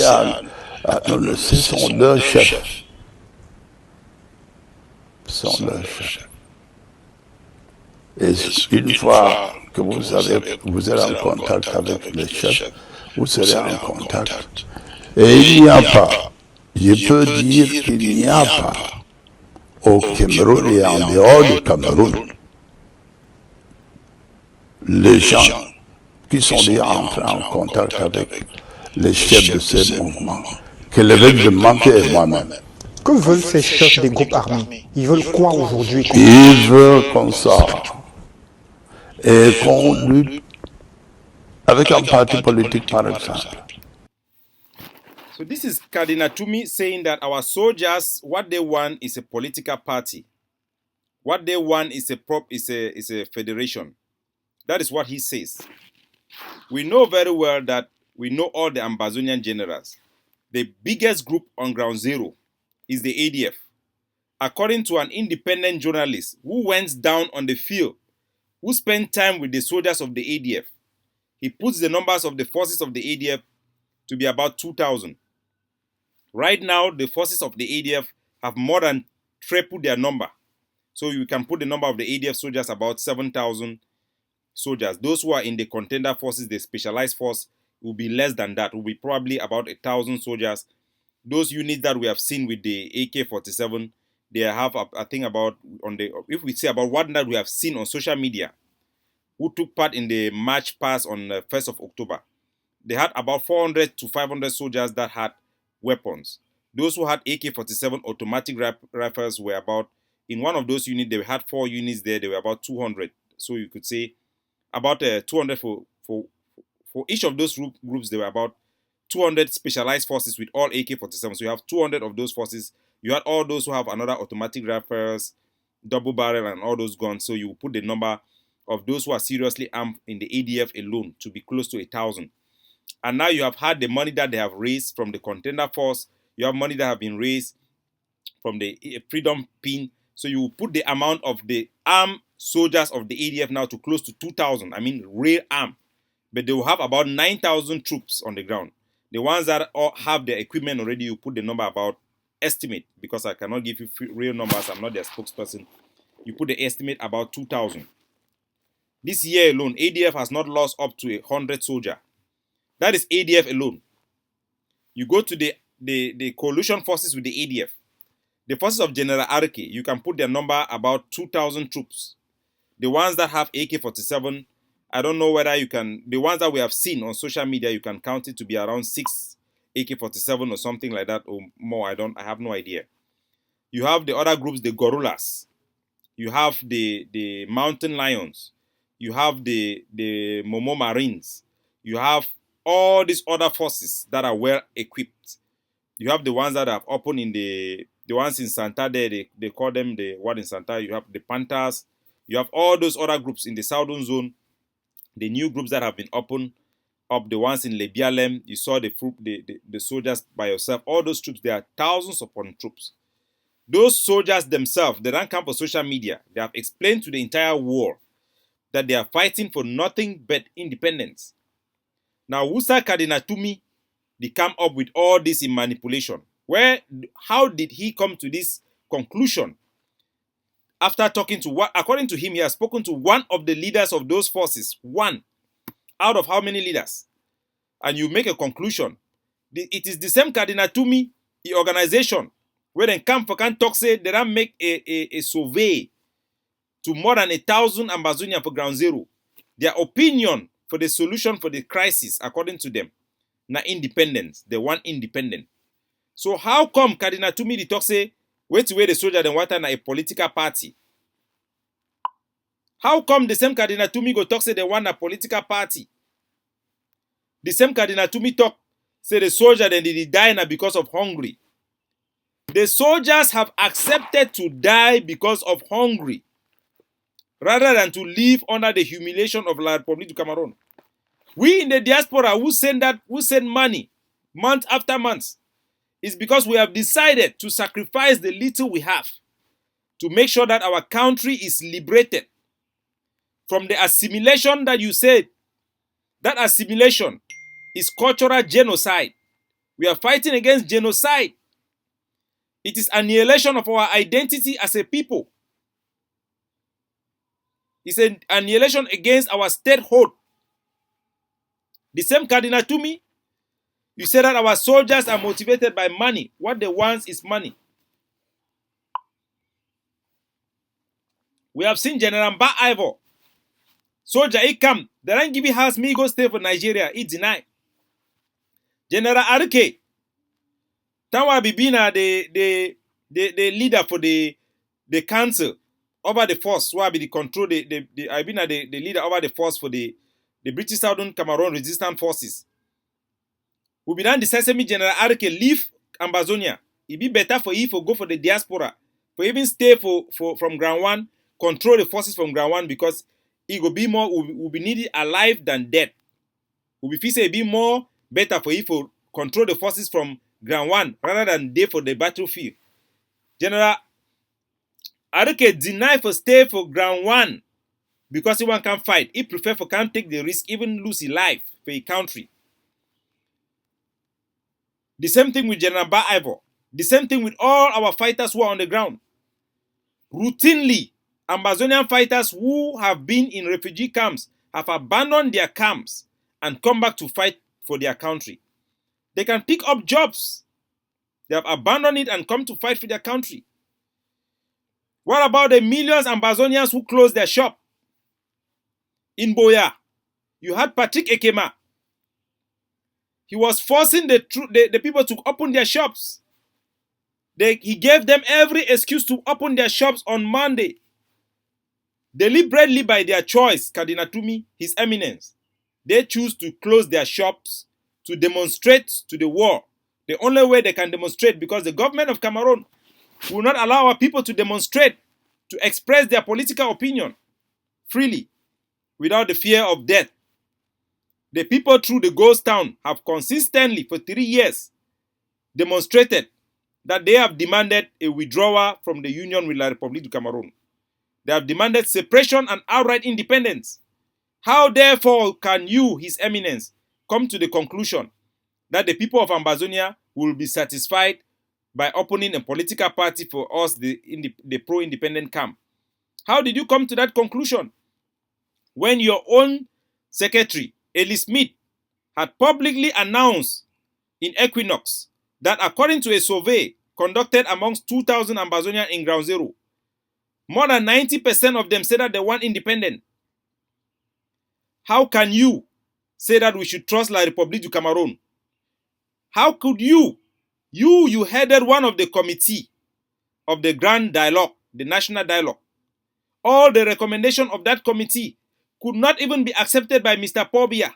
Speaker 4: sont leurs chefs. Ce sont leurs chefs. Et une fois que vous êtes en contact avec les chefs, vous serez en contact. Et il n'y a pas, je peux dire qu'il n'y a pas, au Cameroun et en dehors du Cameroun, les gens qui sont déjà entrés en contact avec les chefs de ces mouvements, que l'évêque de Manté et moi-même.
Speaker 5: Que veulent ces chefs des groupes armés? Ils veulent quoi aujourd'hui?
Speaker 4: Ils veulent qu'on sorte et qu'on lutte avec un parti politique par exemple.
Speaker 1: So this is Cardinal Tumi saying that our soldiers, what they want is a political party. What they want is a federation. That is what he says. We know very well that we know all the Ambazonian generals. The biggest group on ground zero is the ADF. According to an independent journalist who went down on the field, who spent time with the soldiers of the ADF, he puts the numbers of the forces of the ADF to be about 2,000. Right now, the forces of the ADF have more than tripled their number. So you can put the number of the ADF soldiers about 7,000 soldiers. Those who are in the contender forces, the specialized force, will be less than that. Will be probably about 1,000 soldiers. Those units that we have seen with the AK-47, they have, I think, about if we say about what that we have seen on social media, who took part in the march past on the 1st of October, they had about 400 to 500 soldiers that had weapons. Those who had AK-47 automatic rifles were about, in one of those units, they had 4 units there, they were about 200. So you could say about 200 for each of those groups, there were about 200 specialized forces with all AK-47. So you have 200 of those forces. You had all those who have another automatic rifles, double barrel, and all those guns. So you put the number of those who are seriously armed in the ADF alone to be close to 1,000. And now you have had the money that they have raised from the contender force. You have money that have been raised from the freedom pin. So you put the amount of the armed soldiers of the ADF now to close to 2,000. I mean, real armed. But they will have about 9,000 troops on the ground. The ones that have their equipment already, you put the number about estimate, because I cannot give you real numbers. I'm not their spokesperson. You put the estimate about 2,000. This year alone, ADF has not lost up to 100 soldiers. That is ADF alone. You go to the coalition forces with the ADF. The forces of General Arke, you can put their number about 2,000 troops. The ones that have AK-47, I don't know whether you can, the ones that we have seen on social media, you can count it to be around 6 AK-47 or something like that, or more. I have no idea. You have the other groups, the Gorillas. You have the Mountain Lions. You have the Momo Marines. You have all these other forces that are well equipped. You have the ones that have opened in the ones in Santa there, they call them the what in Santa. You have the Panthers. You have all those other groups in the southern zone. The new groups that have been opened up, the ones in Lebialem, you saw the soldiers by yourself. All those troops, there are thousands upon troops. Those soldiers themselves, they don't come for social media. They have explained to the entire world that they are fighting for nothing but independence. Now, Musa Cardinal Tumi, they come up with all this in manipulation. How did he come to this conclusion? After talking to according to him, he has spoken to one of the leaders of those forces. One out of how many leaders? And you make a conclusion. It is the same Cardinal Tumi, the organization, where they come for can talk, say they don't make a survey to more than 1,000 Ambazonians for ground zero. Their opinion for the solution for the crisis, according to them, na independence. They want independence. So how come Cardinal Tumi the talk say, wait to wait the soldier then want a political party? How come the same Cardinal Tumi go talk say they want a political party? The same Cardinal Tumi talk say the soldier then they die now because of hungry. The soldiers have accepted to die because of hungry, rather than to live under the humiliation of La République du Cameroon. We in the diaspora who send money month after month, is because we have decided to sacrifice the little we have to make sure that our country is liberated from the assimilation that you said. That assimilation is cultural genocide. We are fighting against genocide. It is annihilation of our identity as a people. It's an annihilation against our statehood. The same Cardinal Tumi, you say that our soldiers are motivated by money. What they want is money. We have seen General Mba Ivor. Soldier, he come. They don't give me house, me go stay for Nigeria. He deny. General Arke. Tanwa Bibina, the leader for the council over the force, who be the control, the leader over the force for the the British Southern Cameroon Resistance Forces. We be done the Sesame General Arke leave Ambazonia. It be better for you for go for the diaspora, for even stay from ground one, control the forces from ground one, because it will be more will be needed alive than dead. We be feel say it be more better for you for control the forces from ground one rather than day for the battlefield. General Arke deny for stay for ground one because he one can fight. He prefer for can't take the risk, even lose his life for a country. The same thing with General Ba Ivor. The same thing with all our fighters who are on the ground. Routinely, Ambazonian fighters who have been in refugee camps have abandoned their camps and come back to fight for their country. They can pick up jobs. They have abandoned it and come to fight for their country. What about the millions of Ambazonians who closed their shop? In Boya, you had Patrick Ekema. He was forcing the people to open their shops. He gave them every excuse to open their shops on Monday. Deliberately by their choice, Kardinal Tumi, His Eminence, they choose to close their shops to demonstrate to the war. The only way they can demonstrate, because the government of Cameroon will not allow our people to demonstrate, to express their political opinion freely without the fear of death. The people through the ghost town have consistently for 3 years demonstrated that they have demanded a withdrawal from the union with La République du Cameroon. They have demanded separation and outright independence. How therefore can you, His Eminence, come to the conclusion that the people of Ambazonia will be satisfied by opening a political party for us, the pro-independent camp? How did you come to that conclusion when your own secretary, Eli Smith, had publicly announced in Equinox that according to a survey conducted amongst 2,000 Ambazonians in Ground Zero, more than 90% of them said that they want independence? How can you say that we should trust La République du Cameroon? How could you headed one of the committee of the Grand Dialogue, the National Dialogue. All the recommendations of that committee could not even be accepted by Mr. Paul Biya.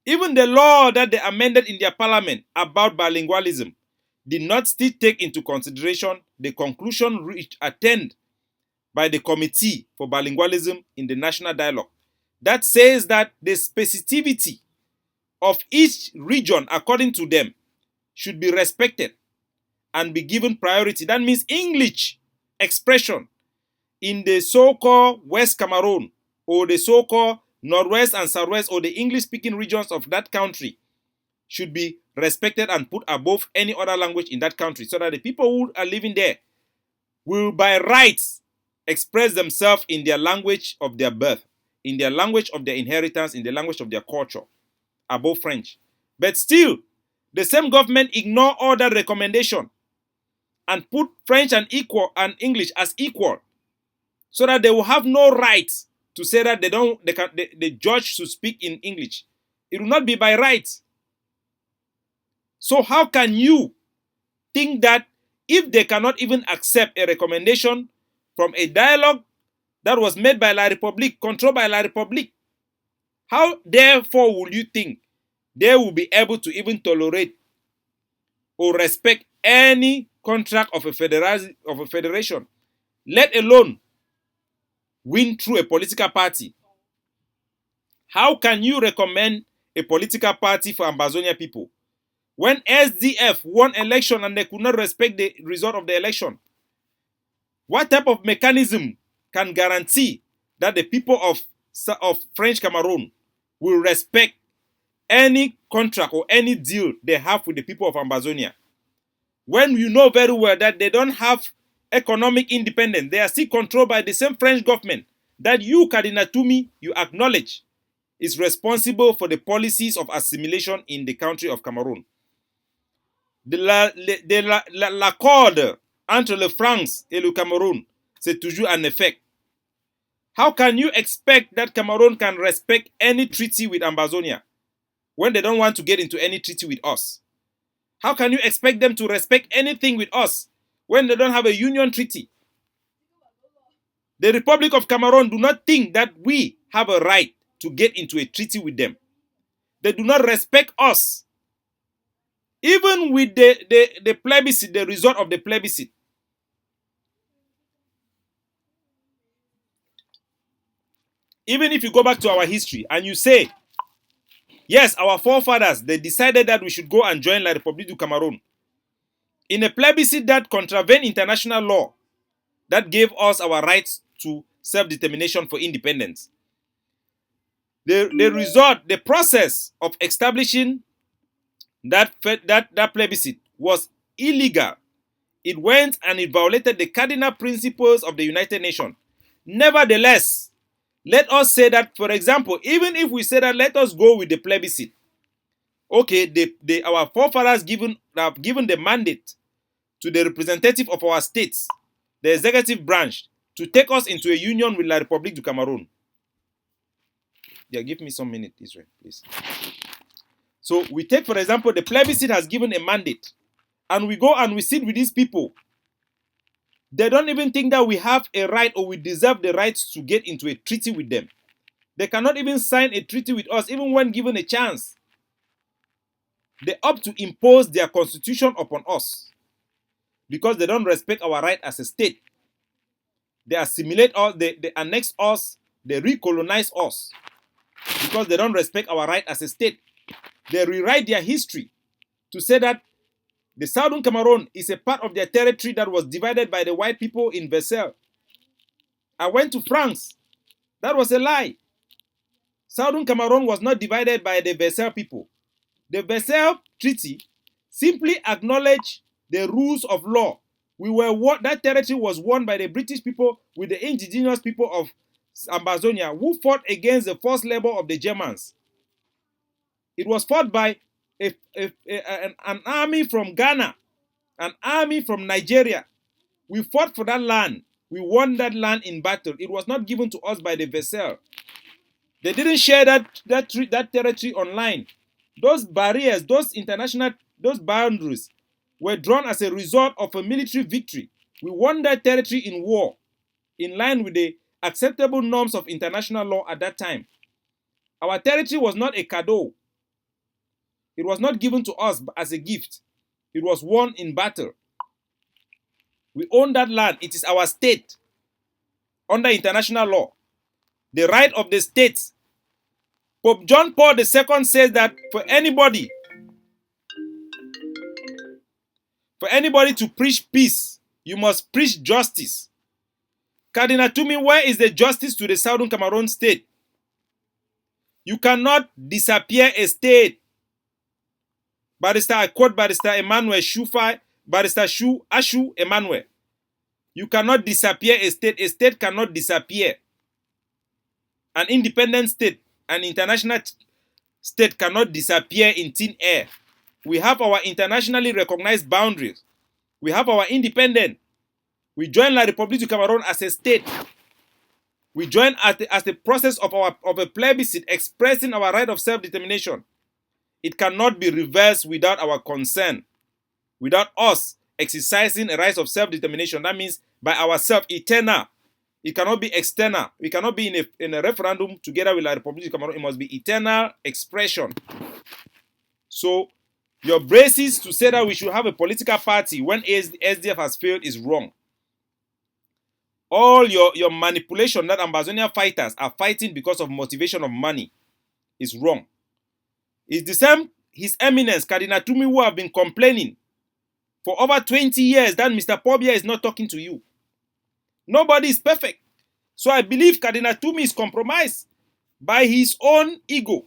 Speaker 1: Even the law that they amended in their parliament about bilingualism did not still take into consideration the conclusion attained by the Committee for Bilingualism in the National Dialogue. That says that the specificity of each region, according to them, should be respected and be given priority. That means English expression in the so-called West Cameroon or the so-called Northwest and Southwest or the English-speaking regions of that country should be respected and put above any other language in that country, so that the people who are living there will by rights express themselves in their language of their birth, in their language of their inheritance, in the language of their culture, above French. But still, the same government ignore all that recommendation and put French and English as equal, so that they will have no right to say that the judge should speak in English. It will not be by right. So how can you think that if they cannot even accept a recommendation from a dialogue that was made by La République, controlled by La République, how therefore will you think they will be able to even tolerate or respect any contract of a federation, let alone win through a political party? How can you recommend a political party for Ambazonia people when SDF won election and they could not respect the result of the election? What type of mechanism can guarantee that the people of French Cameroon will respect any contract or any deal they have with the people of Ambazonia, when you know very well that they don't have economic independence? They are still controlled by the same French government that you, Kardinal Tumi, you acknowledge is responsible for the policies of assimilation in the country of Cameroon. L'accord entre la France et le Cameroun, c'est toujours en effet. How can you expect that Cameroon can respect any treaty with Ambazonia when they don't want to get into any treaty with us? How can you expect them to respect anything with us when they don't have a union treaty? The Republic of Cameroon do not think that we have a right to get into a treaty with them. They do not respect us. Even with the plebiscite, the result of the plebiscite. Even if you go back to our history and you say, yes, our forefathers, they decided that we should go and join La République du Cameroun. In a plebiscite that contravened international law, that gave us our rights to self-determination for independence. The process of establishing that plebiscite was illegal. It went and it violated the cardinal principles of the United Nations. Nevertheless, let us say that, for example, even if we say that let us go with the plebiscite, okay, our forefathers have given the mandate to the representative of our states, the executive branch, to take us into a union with La République du Cameroun. Yeah, give me some minute, Israel, please. So we take, for example, the plebiscite has given a mandate, and we go and we sit with these people. They don't even think that we have a right or we deserve the right to get into a treaty with them. They cannot even sign a treaty with us, even when given a chance. They opt to impose their constitution upon us because they don't respect our right as a state. They assimilate us, they annex us, they recolonize us because they don't respect our right as a state. They rewrite their history to say that the Southern Cameroon is a part of their territory that was divided by the white people in Versailles. I went to France. That was a lie. Southern Cameroon was not divided by the Versailles people. The Versailles Treaty simply acknowledged the rules of law. That territory was won by the British people with the indigenous people of Ambazonia who fought against the forced labor of the Germans. It was fought by an army from Ghana, an army from Nigeria. We fought for that land. We won that land in battle. It was not given to us by the Versailles. They didn't share that territory online. Those barriers, those boundaries were drawn as a result of a military victory. We won that territory in war, in line with the acceptable norms of international law at that time. Our territory was not a cadeau. It was not given to us as a gift. It was won in battle. We own that land. It is our state under international law. The right of the states. Pope John Paul II says that for anybody to preach peace, you must preach justice. Cardinal Tumi, where is the justice to the Southern Cameroon state? You cannot disappear a state. I quote Barrister Emmanuel Shufai, Barrister Ashu Emmanuel. You cannot disappear a state. A state cannot disappear. An independent state, an international state cannot disappear in thin air. We have our internationally recognized boundaries. We have our independence. We join La République du Cameroun as a state. We join as the process of a plebiscite expressing our right of self-determination. It cannot be reversed without our consent, without us exercising a right of self-determination. That means by ourselves, eternal. It cannot be external. We cannot be in a referendum together with La République du Cameroun. It must be eternal expression. So, your braces to say that we should have a political party when SDF has failed is wrong. All your manipulation that Ambazonia fighters are fighting because of motivation of money is wrong. It's the same His Eminence, Cardinal Tumi, who have been complaining for over 20 years that Mr. Pobia is not talking to you. Nobody is perfect. So I believe Cardinal Tumi is compromised by his own ego,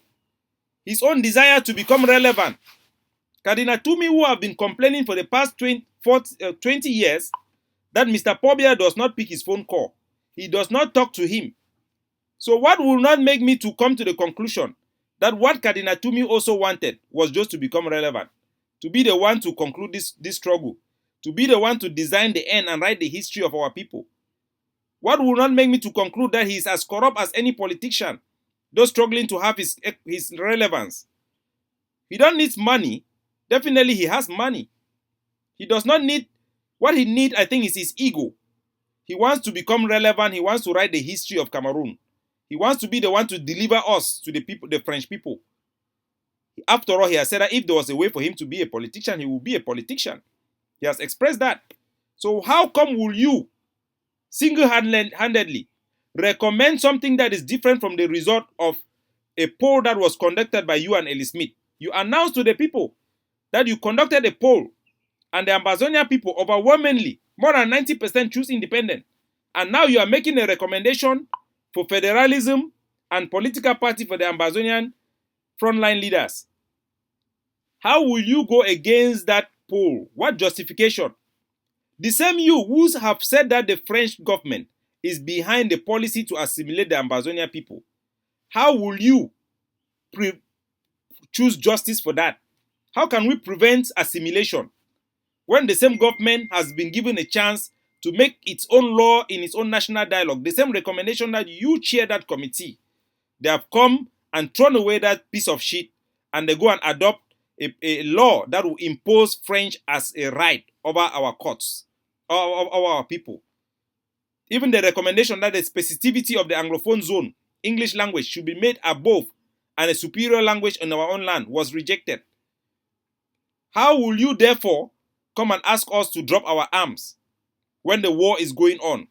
Speaker 1: his own desire to become relevant. Cardinal Tumi, who have been complaining for the past 20 years that Mr. Pobia does not pick his phone call. He does not talk to him. So what will not make me to come to the conclusion that what Cardinal Tumi also wanted was just to become relevant, to be the one to conclude this struggle, to be the one to design the end and write the history of our people. What will not make me to conclude that he is as corrupt as any politician, though struggling to have his relevance. He don't need money. Definitely he has money. He does not need, what he needs, I think, is his ego. He wants to become relevant. He wants to write the history of Cameroon. He wants to be the one to deliver us to the people, the French people. After all, he has said that if there was a way for him to be a politician, he would be a politician. He has expressed that. So how come will you single-handedly recommend something that is different from the result of a poll that was conducted by you and Ellie Smith? You announced to the people that you conducted a poll, and the Ambazonian people overwhelmingly, more than 90%, choose independent. And now you are making a recommendation for federalism and political party for the Ambazonian frontline leaders. How will you go against that poll? What justification? The same you who have said that the French government is behind the policy to assimilate the Ambazonian people. How will you choose justice for that? How can we prevent assimilation when the same government has been given a chance to make its own law in its own national dialogue? The same recommendation that you chair that committee, they have come and thrown away that piece of shit, and they go and adopt a law that will impose French as a right over our courts, over our people. Even the recommendation that the specificity of the Anglophone zone, English language, should be made above and a superior language in our own land was rejected. How will you therefore come and ask us to drop our arms when the war is going on?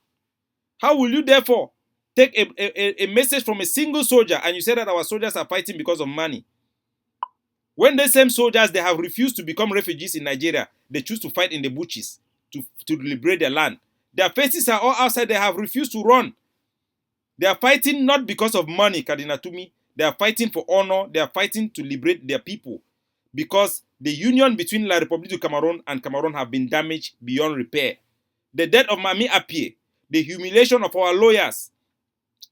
Speaker 1: How will you therefore take a message from a single soldier and you say that our soldiers are fighting because of money? When the same soldiers, they have refused to become refugees in Nigeria, they choose to fight in the bushes to liberate their land. Their faces are all outside, they have refused to run. They are fighting not because of money, Kardinal Tumi. They are fighting for honor, they are fighting to liberate their people. Because the union between La République du Cameroon and Cameroon have been damaged beyond repair. The death of Mami Apie, the humiliation of our lawyers,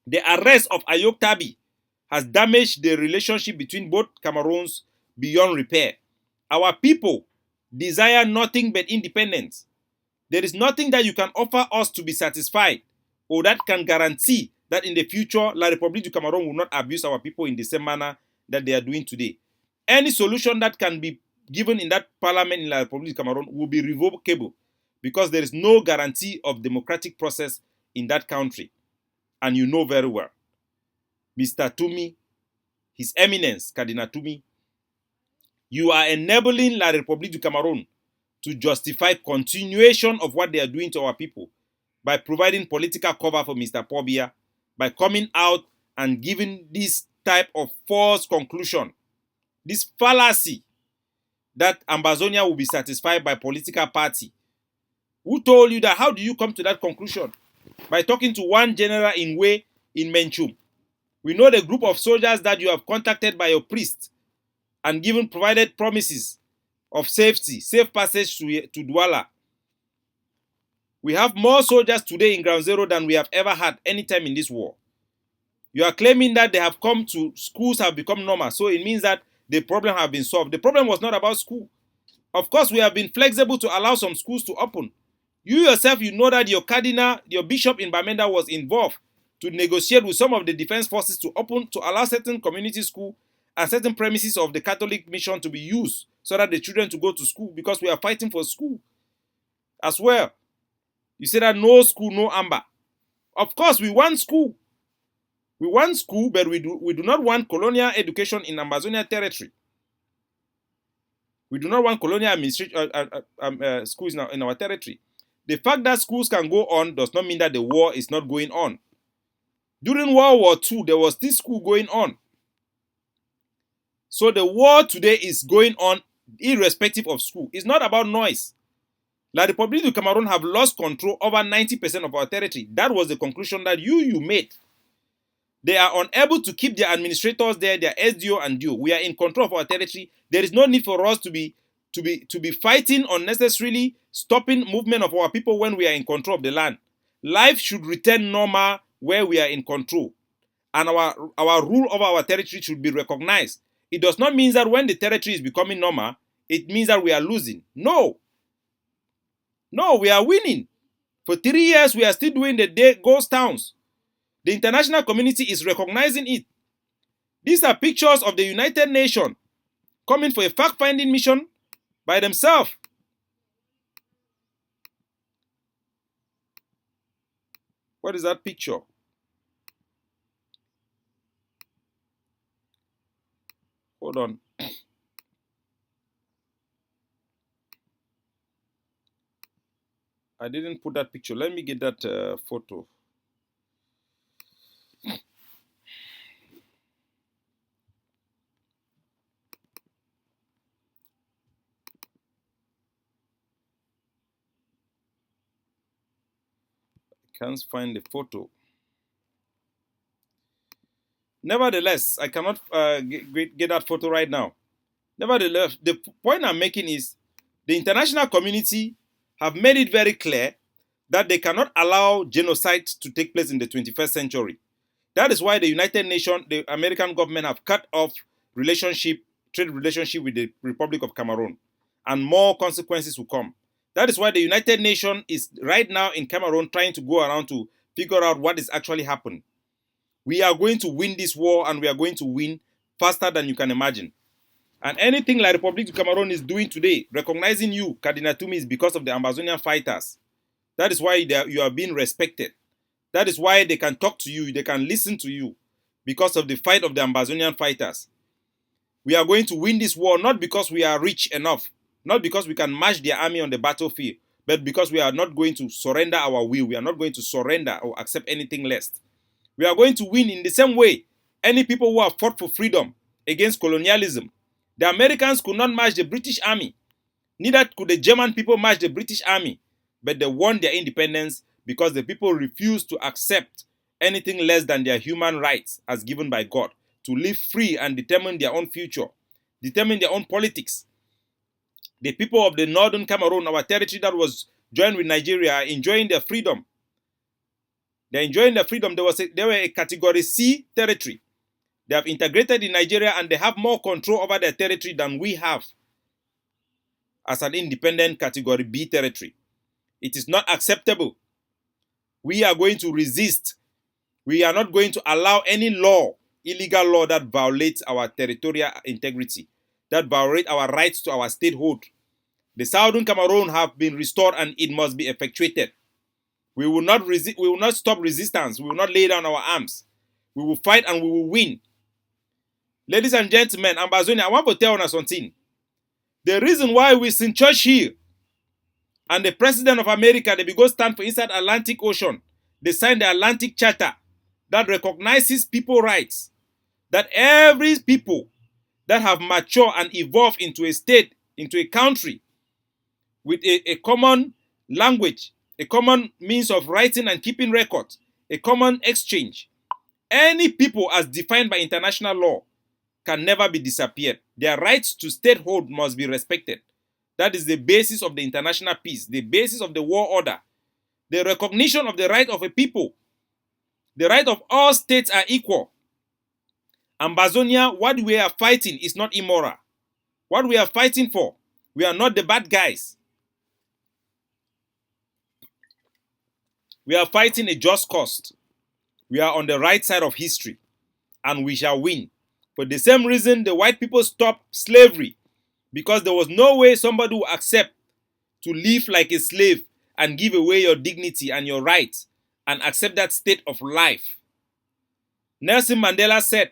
Speaker 1: the arrest of Ayok Tabi has damaged the relationship between both Cameroons beyond repair. Our people desire nothing but independence. There is nothing that you can offer us to be satisfied or that can guarantee that in the future La République du Cameroon will not abuse our people in the same manner that they are doing today. Any solution that can be given in that parliament in La République du Cameroon will be revocable because there is no guarantee of democratic process in that country. And you know very well. Mr. Tumi, His Eminence, Kardinal Tumi, you are enabling La République du Cameroon to justify continuation of what they are doing to our people by providing political cover for Mr. Paul Biya, by coming out and giving this type of false conclusion, this fallacy that Ambazonia will be satisfied by political party. Who told you that? How do you come to that conclusion? By talking to one general in Way in Menchum. We know the group of soldiers that you have contacted by your priest and provided promises of safety, safe passage to Douala. We have more soldiers today in Ground Zero than we have ever had any time in this war. You are claiming that they have come to schools have become normal, so it means that the problem have been solved. The problem was not about school. Of course, we have been flexible to allow some schools to open. You yourself, you know that your cardinal, your bishop in Bamenda was involved to negotiate with some of the defense forces to allow certain community school and certain premises of the Catholic mission to be used so that the children to go to school, because we are fighting for school as well. You say that no school, no amber. Of course, we want school. We want school, but we do not want colonial education in Ambazonia territory. We do not want colonial administration schools in our territory. The fact that schools can go on does not mean that the war is not going on. During World War II, there was this school going on. So the war today is going on irrespective of school. It's not about noise. La République du Cameroon have lost control over 90% of our territory. That was the conclusion that you made. They are unable to keep their administrators there, their SDO and DO. We are in control of our territory. There is no need for us to be fighting unnecessarily, stopping movement of our people when we are in control of the land. Life should return normal where we are in control. And our rule over our territory should be recognized. It does not mean that when the territory is becoming normal, it means that we are losing. No. No, we are winning. For 3 years, we are still doing the ghost towns. The international community is recognizing it. These are pictures of the United Nations coming for a fact-finding mission by themselves. What is that picture? Hold on. I didn't put that picture. Let me get that photo. I can't find the photo. Nevertheless, I cannot get that photo right now. Nevertheless, the point I'm making is the international community have made it very clear that they cannot allow genocide to take place in the 21st century. That is why the United Nations, the American government have cut off trade relationship with the Republic of Cameroon, and more consequences will come. That is why the United Nations is right now in Cameroon trying to go around to figure out what is actually happening. We are going to win this war, and we are going to win faster than you can imagine. And anything like Republic of Cameroon is doing today, recognizing you, Kardinal Tumi, is because of the Ambazonian fighters. That is why you are being respected. That is why they can talk to you, they can listen to you, because of the fight of the Ambazonian fighters. We are going to win this war not because we are rich enough, not because we can match their army on the battlefield, but because we are not going to surrender our will. We are not going to surrender or accept anything less. We are going to win in the same way any people who have fought for freedom against colonialism. The Americans could not match the British army. Neither could the German people match the British army. But they won their independence because the people refused to accept anything less than their human rights as given by God, to live free and determine their own future, determine their own politics. The people of the northern Cameroon, our territory that was joined with Nigeria, are enjoying their freedom. They're enjoying their freedom. They were a category C territory. They have integrated in Nigeria, and they have more control over their territory than we have as an independent category B territory. It is not acceptable. We are going to resist. We are not going to allow any law, illegal law, that violates our territorial integrity, that violates our rights to our statehood. The Southern Cameroon have been restored, and it must be effectuated. We will not resist. We will not stop resistance. We will not lay down our arms. We will fight, and we will win. Ladies and gentlemen, Ambazonia, I want to tell you something. The reason why we in church here and the President of America, they go stand for inside Atlantic Ocean, they signed the Atlantic Charter that recognizes people's rights, that every people that have matured and evolved into a state, into a country, with a common language, a common means of writing and keeping records, a common exchange, any people as defined by international law can never be disappeared. Their rights to statehood must be respected. That is the basis of the international peace, the basis of the war order. The recognition of the right of a people. The right of all states are equal. Ambazonia, what we are fighting is not immoral. What we are fighting for, we are not the bad guys. We are fighting a just cause. We are on the right side of history, and we shall win. For the same reason, the white people stopped slavery, because there was no way somebody would accept to live like a slave and give away your dignity and your rights and accept that state of life. Nelson Mandela said,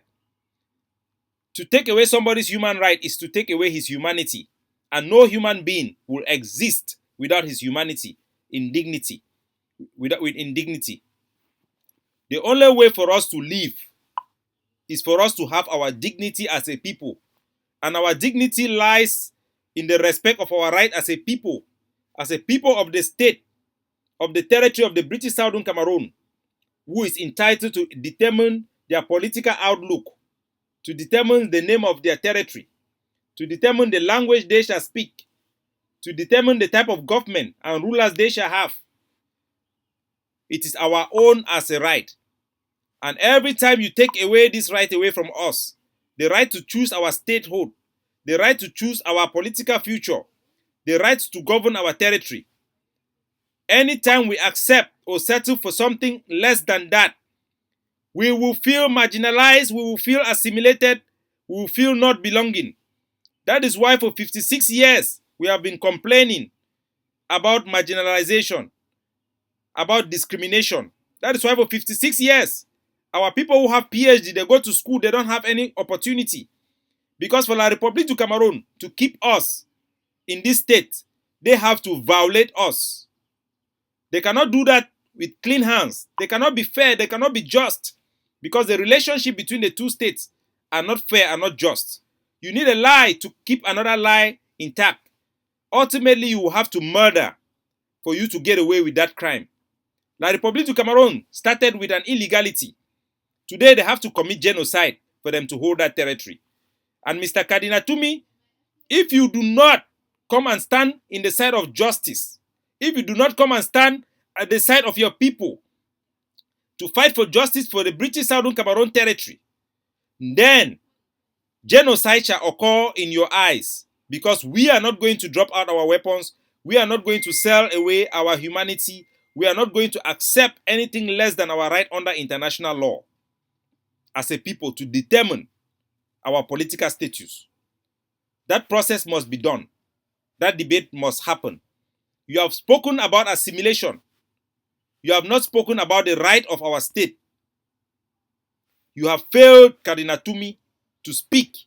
Speaker 1: to take away somebody's human right is to take away his humanity, and no human being will exist without his humanity, in dignity, with indignity. The only way for us to live is for us to have our dignity as a people. And our dignity lies in the respect of our right as a people of the state, of the territory of the British Southern Cameroon, who is entitled to determine their political outlook, to determine the name of their territory, to determine the language they shall speak, to determine the type of government and rulers they shall have. It is our own as a right. And every time you take away this right away from us, the right to choose our statehood, the right to choose our political future, the right to govern our territory, anytime we accept or settle for something less than that, we will feel marginalized, we will feel assimilated, we will feel not belonging. That is why for 56 years we have been complaining about marginalization, about discrimination. That is why for 56 years, our people who have PhD, they go to school, they don't have any opportunity. Because for La République du Cameroon to keep us in this state, they have to violate us. They cannot do that with clean hands. They cannot be fair. They cannot be just. Because the relationship between the two states are not fair and not just. You need a lie to keep another lie intact. Ultimately, you will have to murder for you to get away with that crime. La République du Cameroon started with an illegality. Today, they have to commit genocide for them to hold that territory. And Mr. Kadina Tumi, if you do not come and stand in the side of justice, if you do not come and stand at the side of your people to fight for justice for the British Southern Cameroon territory, then genocide shall occur in your eyes, because we are not going to drop out our weapons. We are not going to sell away our humanity. We are not going to accept anything less than our right under international law as a people to determine our political status. That process must be done. That debate must happen. You have spoken about assimilation. You have not spoken about the right of our state. You have failed, Kadina Tumi, to speak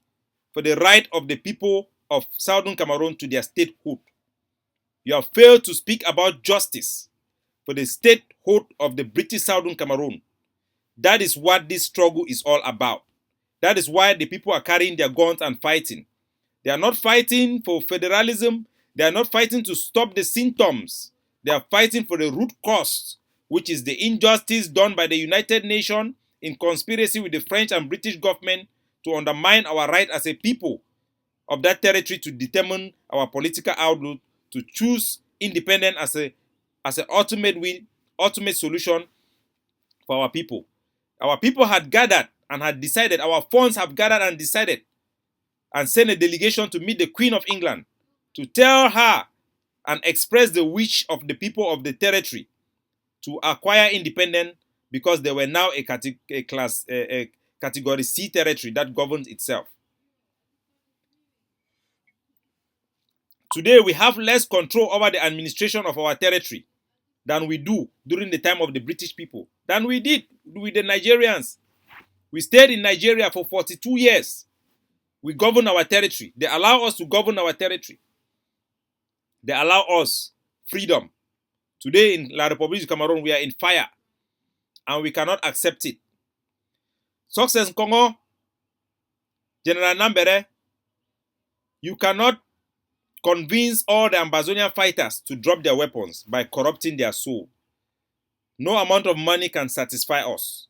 Speaker 1: for the right of the people of Southern Cameroon to their statehood. You have failed to speak about justice for the statehood of the British Southern Cameroon. That is what this struggle is all about. That is why the people are carrying their guns and fighting. They are not fighting for federalism. They are not fighting to stop the symptoms. They are fighting for the root cause, which is the injustice done by the United Nations in conspiracy with the French and British government to undermine our right as a people of that territory to determine our political outlook, to choose independence as an ultimate solution for our people. Our people had gathered and had decided, our funds have gathered and decided, and sent a delegation to meet the Queen of England to tell her and express the wish of the people of the territory to acquire independence, because they were now a category C territory that governs itself. Today, we have less control over the administration of our territory than we do during the time of the British people, than we did with the Nigerians. We stayed in Nigeria for 42 years. We govern our territory. They allow us to govern our territory. They allow us freedom. Today in La République du Cameroon, we are in fire, and we cannot accept it. Success Congo, General Nambere, you cannot convince all the Ambazonian fighters to drop their weapons by corrupting their soul. No amount of money can satisfy us.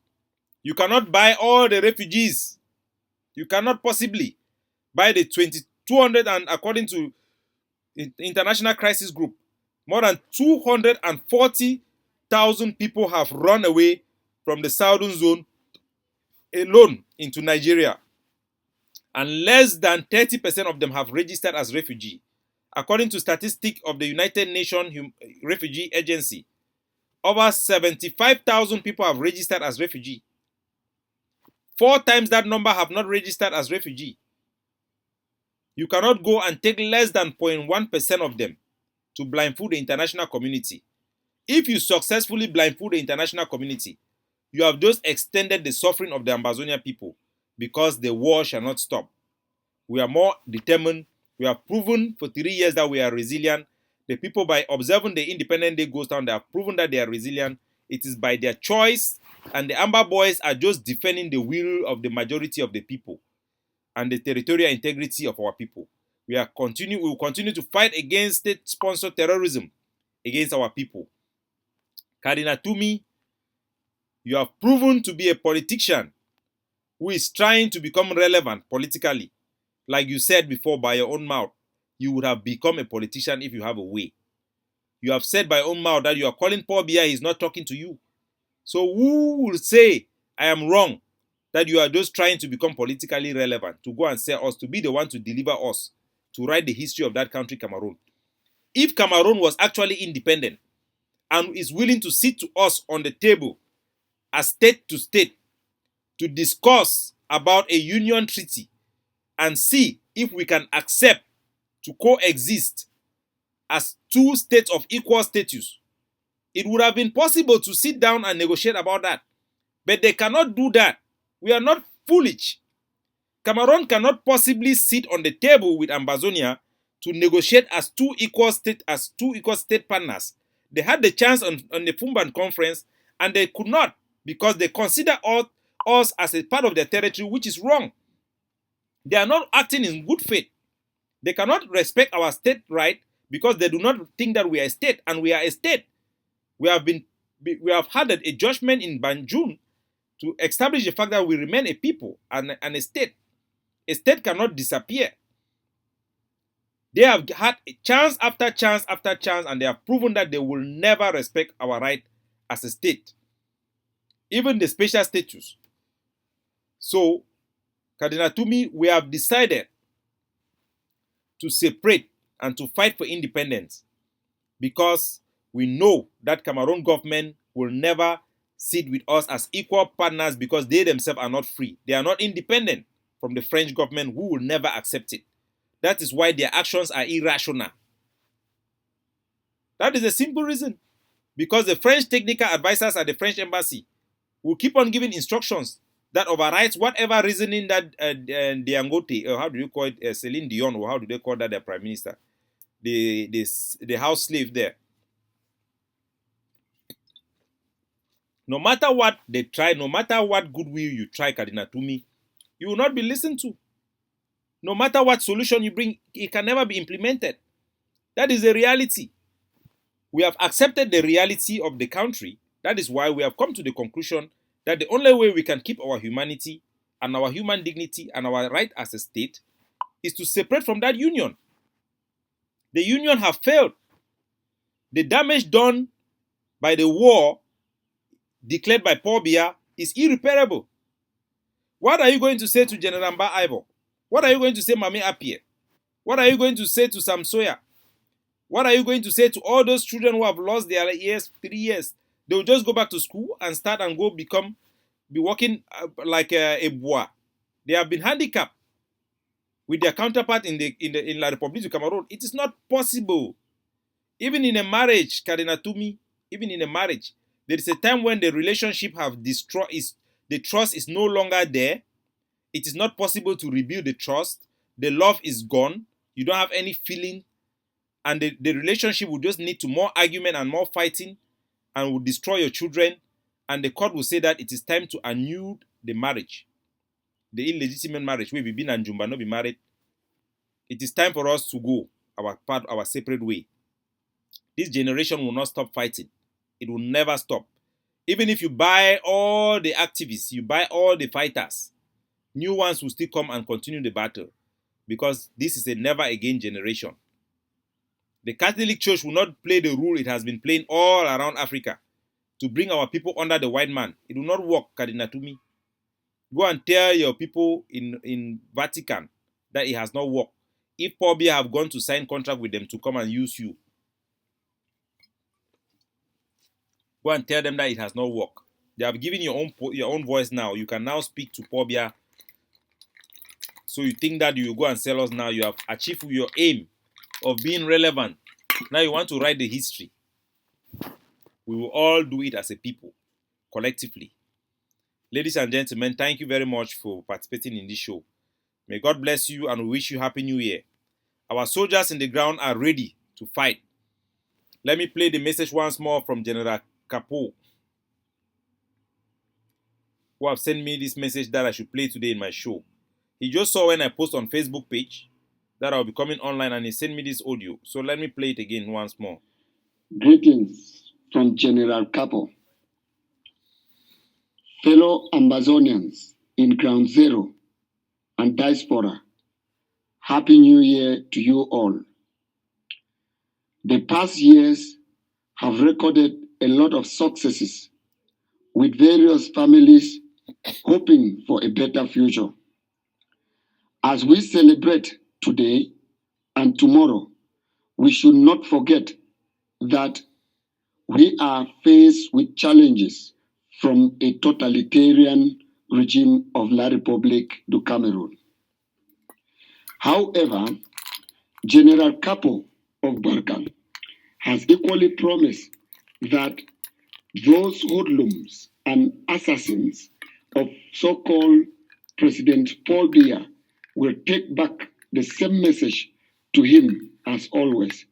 Speaker 1: You cannot buy all the refugees. You cannot possibly buy the 200, and according to International Crisis Group, more than 240,000 people have run away from the southern zone alone into Nigeria. And less than 30% of them have registered as refugees. According to statistics of the United Nations Refugee Agency, over 75,000 people have registered as refugees. 4 times that number have not registered as refugees. You cannot go and take less than 0.1% of them to blindfold the international community. If you successfully blindfold the international community, you have just extended the suffering of the Ambazonian people, because the war shall not stop. We are more determined. We have proven for 3 years that we are resilient. The people, by observing the Independence Day goes down, they have proven that they are resilient. It is by their choice, and the Amber Boys are just defending the will of the majority of the people and the territorial integrity of our people. We will continue to fight against state-sponsored terrorism against our people. Kadina Tumi, you have proven to be a politician who is trying to become relevant politically. Like you said before by your own mouth, you would have become a politician if you have a way. You have said by your own mouth that you are calling Paul Biya, he's not talking to you. So who will say, I am wrong, that you are just trying to become politically relevant, to go and say us, to be the one to deliver us, to write the history of that country, Cameroon? If Cameroon was actually independent and is willing to sit to us on the table as state to state to discuss about a union treaty and see if we can accept to coexist as 2 states of equal status, it would have been possible to sit down and negotiate about that. But they cannot do that. We are not foolish. Cameroon cannot possibly sit on the table with Ambazonia to negotiate as two equal state partners. They had the chance on the Fumban conference, and they could not, because they consider us as a part of their territory, which is wrong. They are not acting in good faith. They cannot respect our state right because they do not think that we are a state, and we are a state. We have had a judgment in Banjul to establish the fact that we remain a people and a state. A state cannot disappear. They have had chance after chance after chance, and they have proven that they will never respect our right as a state, even the special status. So, Cardinal Tumi, we have decided to separate and to fight for independence, because we know that Cameroon government will never sit with us as equal partners, because they themselves are not free. They are not independent from the French government, who will never accept it. That is why their actions are irrational. That is a simple reason. Because the French technical advisors at the French embassy will keep on giving instructions that overrides whatever reasoning that Diangote, or how do you call it, Celine Dion, or how do they call that, their prime minister, the house slave there. No matter what they try, no matter what goodwill you try, Cardinal Tumi, you will not be listened to. No matter what solution you bring, it can never be implemented. That is the reality. We have accepted the reality of the country. That is why we have come to the conclusion that the only way we can keep our humanity and our human dignity and our right as a state is to separate from that union. The union have failed. The damage done by the war declared by Paul Biya is irreparable. What are you going to say to General Mba Ivor? What are you going to say, Mami Appiah? What are you going to say to Sam Sawyer? What are you going to say to all those children who have lost their 3 years? They will just go back to school and start and be working like a bois. They have been handicapped with their counterpart in La République du Cameroun. It is not possible. Even in a marriage, Cardinal Tumi, even in a marriage, there is a time when the relationship have destroyed, the trust is no longer there. It is not possible to rebuild the trust. The love is gone. You don't have any feeling. And the relationship will just lead to more argument and more fighting, and will destroy your children. And the court will say that it is time to annul the marriage, the illegitimate marriage. We've been and Jumba not be married. It is time for us to go our separate way. This generation will not stop fighting. It will never stop. Even if you buy all the activists, you buy all the fighters, new ones will still come and continue the battle, because this is a never again generation. The Catholic Church will not play the role it has been playing all around Africa to bring our people under the white man. It will not work, Cardinal Tumi. Go and tell your people in Vatican that it has not worked. If Paul Biya have gone to sign contract with them to come and use you, go and tell them that it has not worked. They have given your own voice now. You can now speak to Paul Biya. So you think that you will go and sell us now? You have achieved your aim of being relevant. Now you want to write the history. We will all do it as a people, collectively. Ladies and gentlemen, thank you very much for participating in this show. May God bless you, and we wish you Happy New Year. Our soldiers in the ground are ready to fight. Let me play the message once more from General Kapo, who have sent me this message that I should play today in my show. He just saw when I post on Facebook page that I'll be coming online, and he sent me this audio. So let me play it again once more.
Speaker 2: Greetings from General Kapo. Fellow Amazonians in Ground Zero and Diaspora, Happy New Year to you all. The past years have recorded a lot of successes, with various families hoping for a better future. As we celebrate today and tomorrow, we should not forget that we are faced with challenges from a totalitarian regime of La République du Cameroun. However, General Kapo of Barkhane has equally promised that those hoodlums and assassins of so-called President Paul Biya will take back the same message to him as always.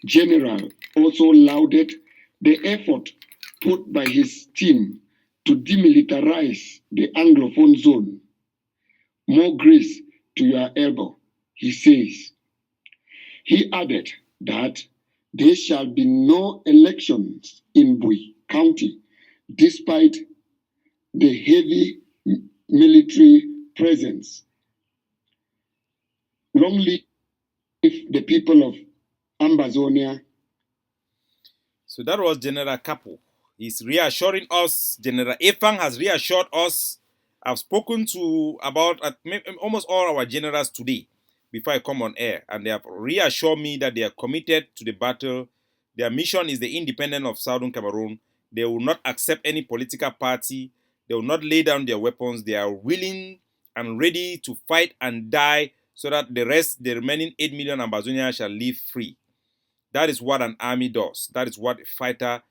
Speaker 2: General also lauded the effort put by his team to demilitarize the Anglophone zone. More grease to your elbow, he says. He added that there shall be no elections in Bui County despite the heavy military presence. Long live the people of Ambazonia.
Speaker 1: So that was General Kapo. He's reassuring us. General Efang has reassured us. I've spoken to about almost all our generals today before I come on air, and they have reassured me that they are committed to the battle. Their mission is the independence of Southern Cameroon. They will not accept any political party. They will not lay down their weapons. They are willing and ready to fight and die so that the remaining 8 million Ambazonians shall live free. That is what an army does. That is what a fighter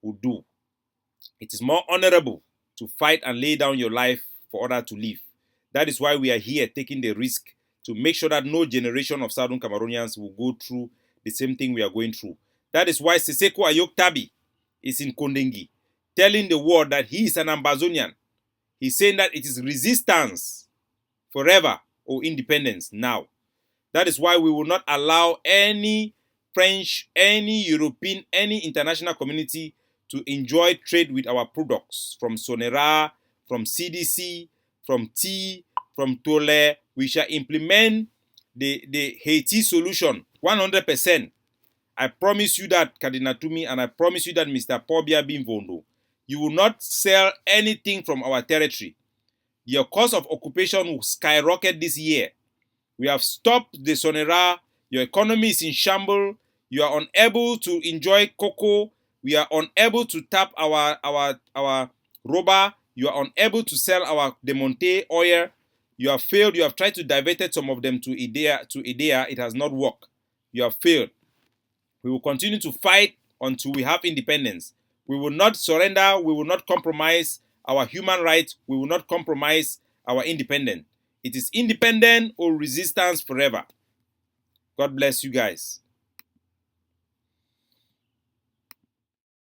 Speaker 1: would do. It is more honorable to fight and lay down your life for others to live. That is why we are here taking the risk to make sure that no generation of Southern Cameroonians will go through the same thing we are going through. That is why Siseko Ayok Tabi is in Kondengi, telling the world that he is an Ambazonian. He's saying that it is resistance forever or independence now. That is why we will not allow any French, any European, any international community to enjoy trade with our products from Sonera, from CDC, from tea, from Tole. We shall implement the Haiti solution 100%. I promise you that, Kadinatumi, and I promise you that, Mr. Pobia Bimvondo, you will not sell anything from our territory. Your cost of occupation will skyrocket this year. We have stopped the Sonera. Your economy is in shambles. You are unable to enjoy cocoa. We are unable to tap our rubber. You are unable to sell our Demonte oil. You have failed. You have tried to divert some of them to Idea. It has not worked. You have failed. We will continue to fight until we have independence. We will not surrender. We will not compromise our human rights. We will not compromise our independence. It is independence or resistance forever. God bless you guys.